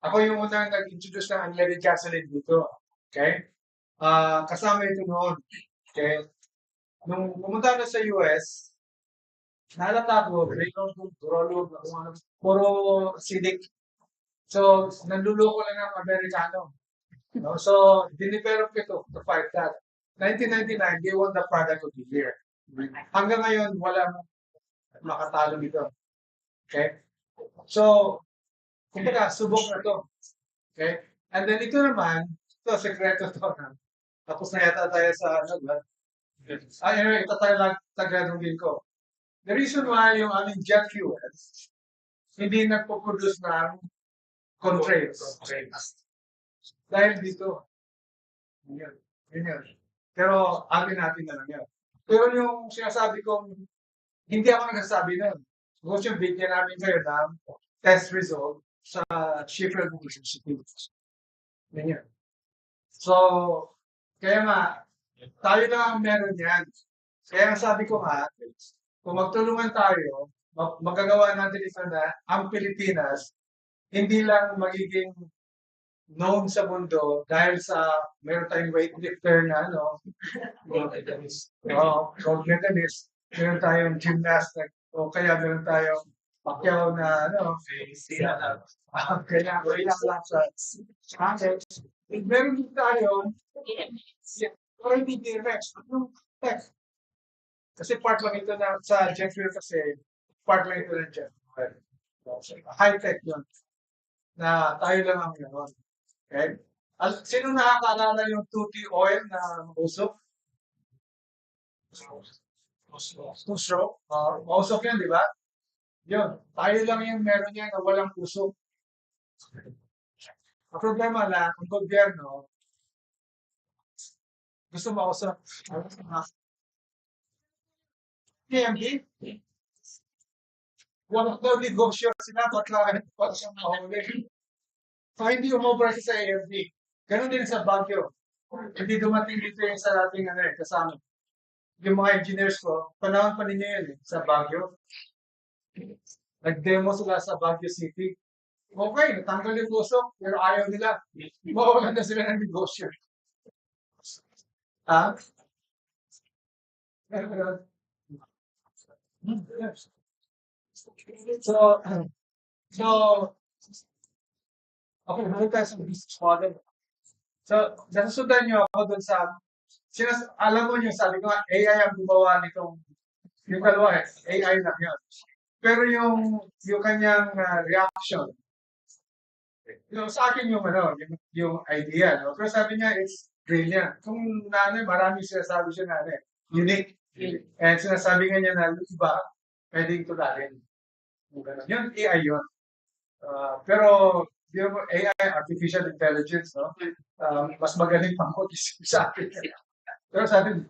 Ako yung unang nag-introduce ng unleaded gasoline dito. Okay? Kasama ito noon. Okay? Nung pumunta na sa US, nahalata ko, Rayon, Durolo, kung ano, puro acidic. So, nanluloko lang ng Amerikano. No? So, dinevelop ito to fight that. 1999, they won the product of the year. Hanggang ngayon, walang makatalo dito. Okay? So, kumbaga, subok na to. Okay? And then ito naman, ito, sekreto to. Tapos na yata tayo sa, ano ba? Anyway, ito tayo lang tagadungin ko. The reason why yung aming jet fuel hindi nagpo-produce ng contrails. Dahil dito. Yun. Yun yun. Pero amin natin na lang yun. Pero yung sinasabi kong, hindi ako nagsasabi nun. Gusto yung bigyan namin kayo ng test result sa Sheffield University. Yun yun. So, kaya nga, tayo lang ang meron yan. Kaya nga sabi ko nga, kung magtulungan tayo, magagawa natin ito na ang Pilipinas, hindi lang magiging known sa mundo dahil sa meron tayong weightlifter na ano, gold medalist, meron tayong gymnast, o kaya meron tayong Pacquiao na ano, kaya lang sa context. Meron din tayo, already direct, yung tech. Kasi part lang ito na sa jet fuel kasi, part lang ito ng jet fuel. High-tech yun, na tayo lang ang meron. Okay? Sino nakakaalala yung tutti oil na usok? Usok. Usok yan, di ba? Yun. Tayo lang yung meron yan na walang usok. Ang problema na, ang gobyerno, gusto mausap. PMP, walang daw negosyo sila, bakla siyang mahuli. So, hindi umobra sa AFD. Ganon din sa Baguio. Hindi dumating dito yung sa ating ano, kasama. Yung mga engineers ko, panahon pa ninyo yun sa Baguio. Nag-demo sila sa Baguio City. Okay, natanggal yung usok, pero ayaw nila. Mawalan na sila ng negosyo. Ah? So, so, okay, balik tayo sa business model. So, nasusundan niyo ako dun sa, alam mo niyo, sabi ko nga, AI ang gumawa nitong, yung dalawa eh, AI lang yun. Pero yung kanyang reaction, yung sa akin yung ano, yung idea, no? Pero sabi niya, it's brilliant. Kung nanay, marami sinasabi siya nanay, unique. And sinasabi nga niya na yung iba, pwedeng tularin. Yun, AI yun. Pero yung AI, artificial intelligence, no? Mas magaling pang mag-isip sa akin. Pero sabi niya,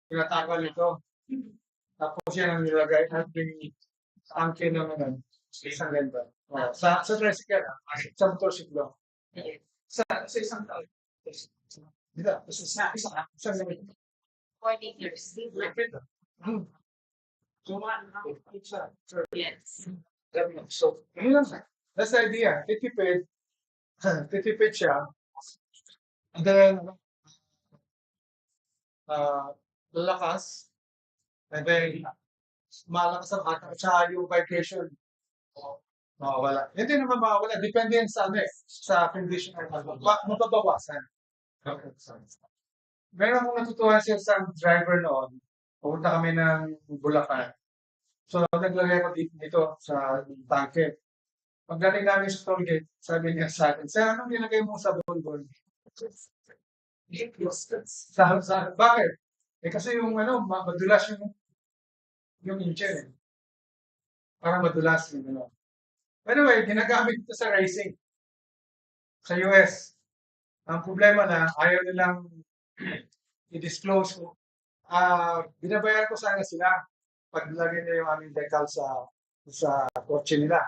tinatanggal ito. Tapos yan ang nilagay at yung angkin ng isang ganda. Oh, sa tricycle, sa motorsiklo. Sa isang tao. Dito, isang ganito. 40 years. Repeat. Sure. Yes. So, yun lang. That's the idea. Titipid siya. And then, lalakas. And then, malakas ang atak. Tsaka yung vibration. Mawawala. Hindi naman mawawala. Depende yan sa, sa condition ng mababawasan. Okay. Meron akong natutuhan siya sa driver noon. Pupunta kami ng Bulacan. So, naglagay ko dito sa tangke. Pagdating namin sa toll gate, sabi niya sa akin, "Sir, anong nilagay mo sa bonbon?" Bakit? Kasi yung madulas yung engine. Parang madulas yung Anyway, ginagamit ito sa racing. Sa US. Ang problema na, ayaw nilang i-disclose ko. Binabayar ko sana sila pag nilagay nila yung aming decal sa kotse nila.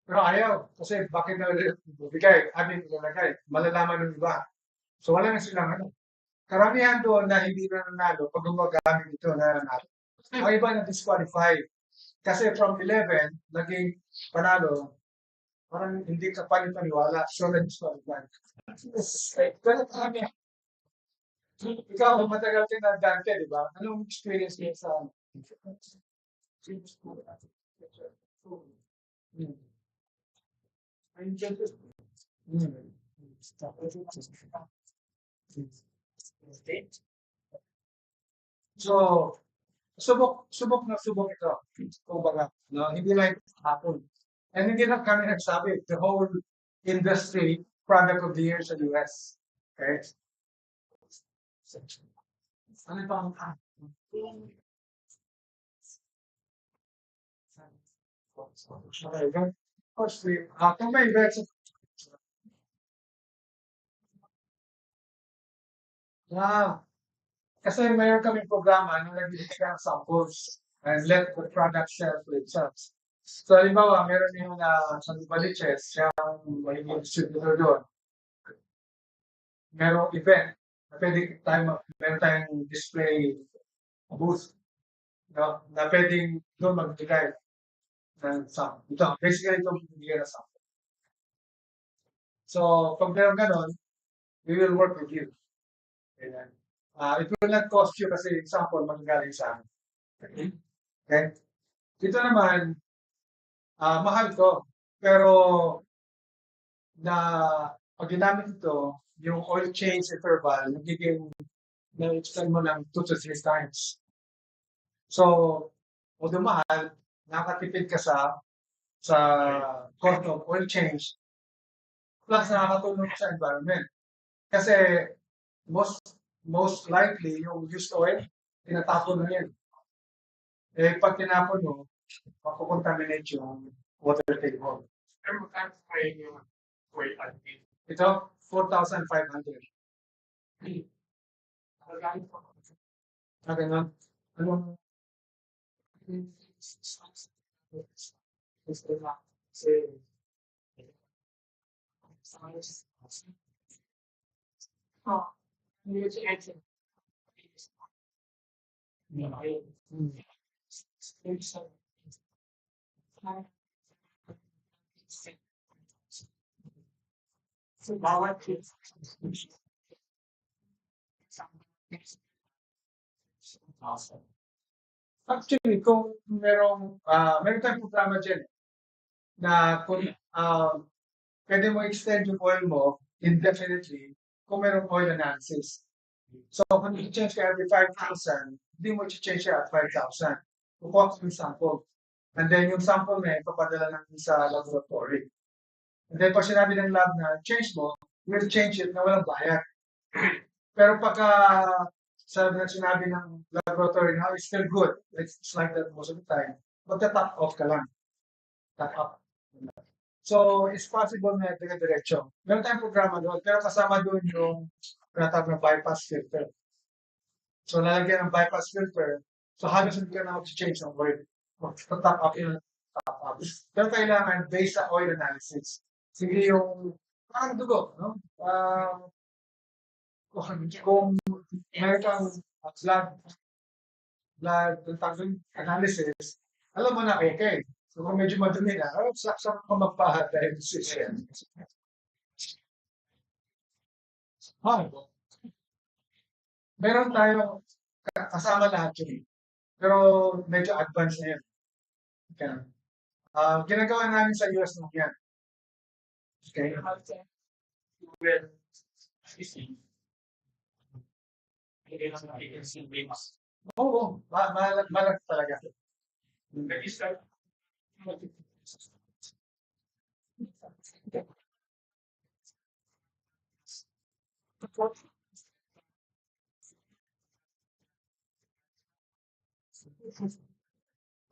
Pero ayaw. Kasi bakit na bigay, aming ilalagay. Malalaman ng iba. So wala na silang Karamihan doon na hindi na nanalo pag gumagamit ito na nanalo. Ang iba na disqualified. Kasi from 11, naging panalo, parang hindi ka panipaniwala. So na-disqualified. Pero karamihan. Ikaw, matagal ka na dante, di ba? Anong experience mo sa So, subok ito. Kumbaga, no? Hindi lang hapon. And hindi lang kami nagsabi, the whole industry, product of the year sa US. Okay? Ano pa ang Okay, firstly, kung may events, kasi mayroon kaming programa na nagbibigay ng samples and let the product share for itself. So, halimbawa, meron yung sa Baliches, siyang may distributor doon. Merong event, na pwede meron tayong display booth, no? Na pwedeng doon magbigay ng sample. Ito, basically ito magbigay ng sample. So, pag meron ganon, we will work with you. Ayan. It will not cost you kasi example, magagaling sa amin. Okay? Ito naman, mahal to. Pero, pag ginamit ito, yung oil change interval, nagiging na-extend mo ng 2 to 3 times. So, although mahal, nakatipid ka sa cost of oil change, plus nakakatulong sa environment. Kasi, most likely, yung used oil, tinatapon na yan. Pag tinapon mo, makukontaminate yung water table. Pero magkano kayo yung oil additive? Ito, 4,500. Okay, no? Anong Actually, kung meron tayong programa dyan na kung pwede mo extend yung oil mo indefinitely kung merong oil analysis. So, kung i-change ka every 5,000, hindi mo i-change siya at 5,000. Kukuha ko yung sample. And then, yung sample na yun, papadala natin sa laboratory. And then, pag sinabi ng lab na change mo, we'll change it na walang bayad. Pero pagka sinabi ng laboratory na it's still good, it's like that most of the time, magta-top off ka lang. Top up. So, it's possible na diretso. Meron tayong programa doon, pero kasama doon yung tinatawag na bypass filter. So lalagyan ng bypass filter. So halos hindi ka na mag-change ng oil. Mag-top up yun, top up. Pero kailangan based sa oil analysis. Sige yung parang dugo, no? Kung meron kang blood analysis, alam mo na okay. So kung medyo madumi na, saksak ka magpa-dialysis yan. Ah, meron tayong kasama lahat yun. Pero medyo advanced na yan. Okay. Ginagawa namin sa US na yan. Okay? Well, hindi lang natin symptoms. Oo, malag talaga. Nag-start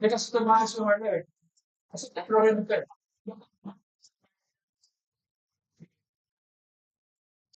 May customize yung ano eh. Kasi program ka eh.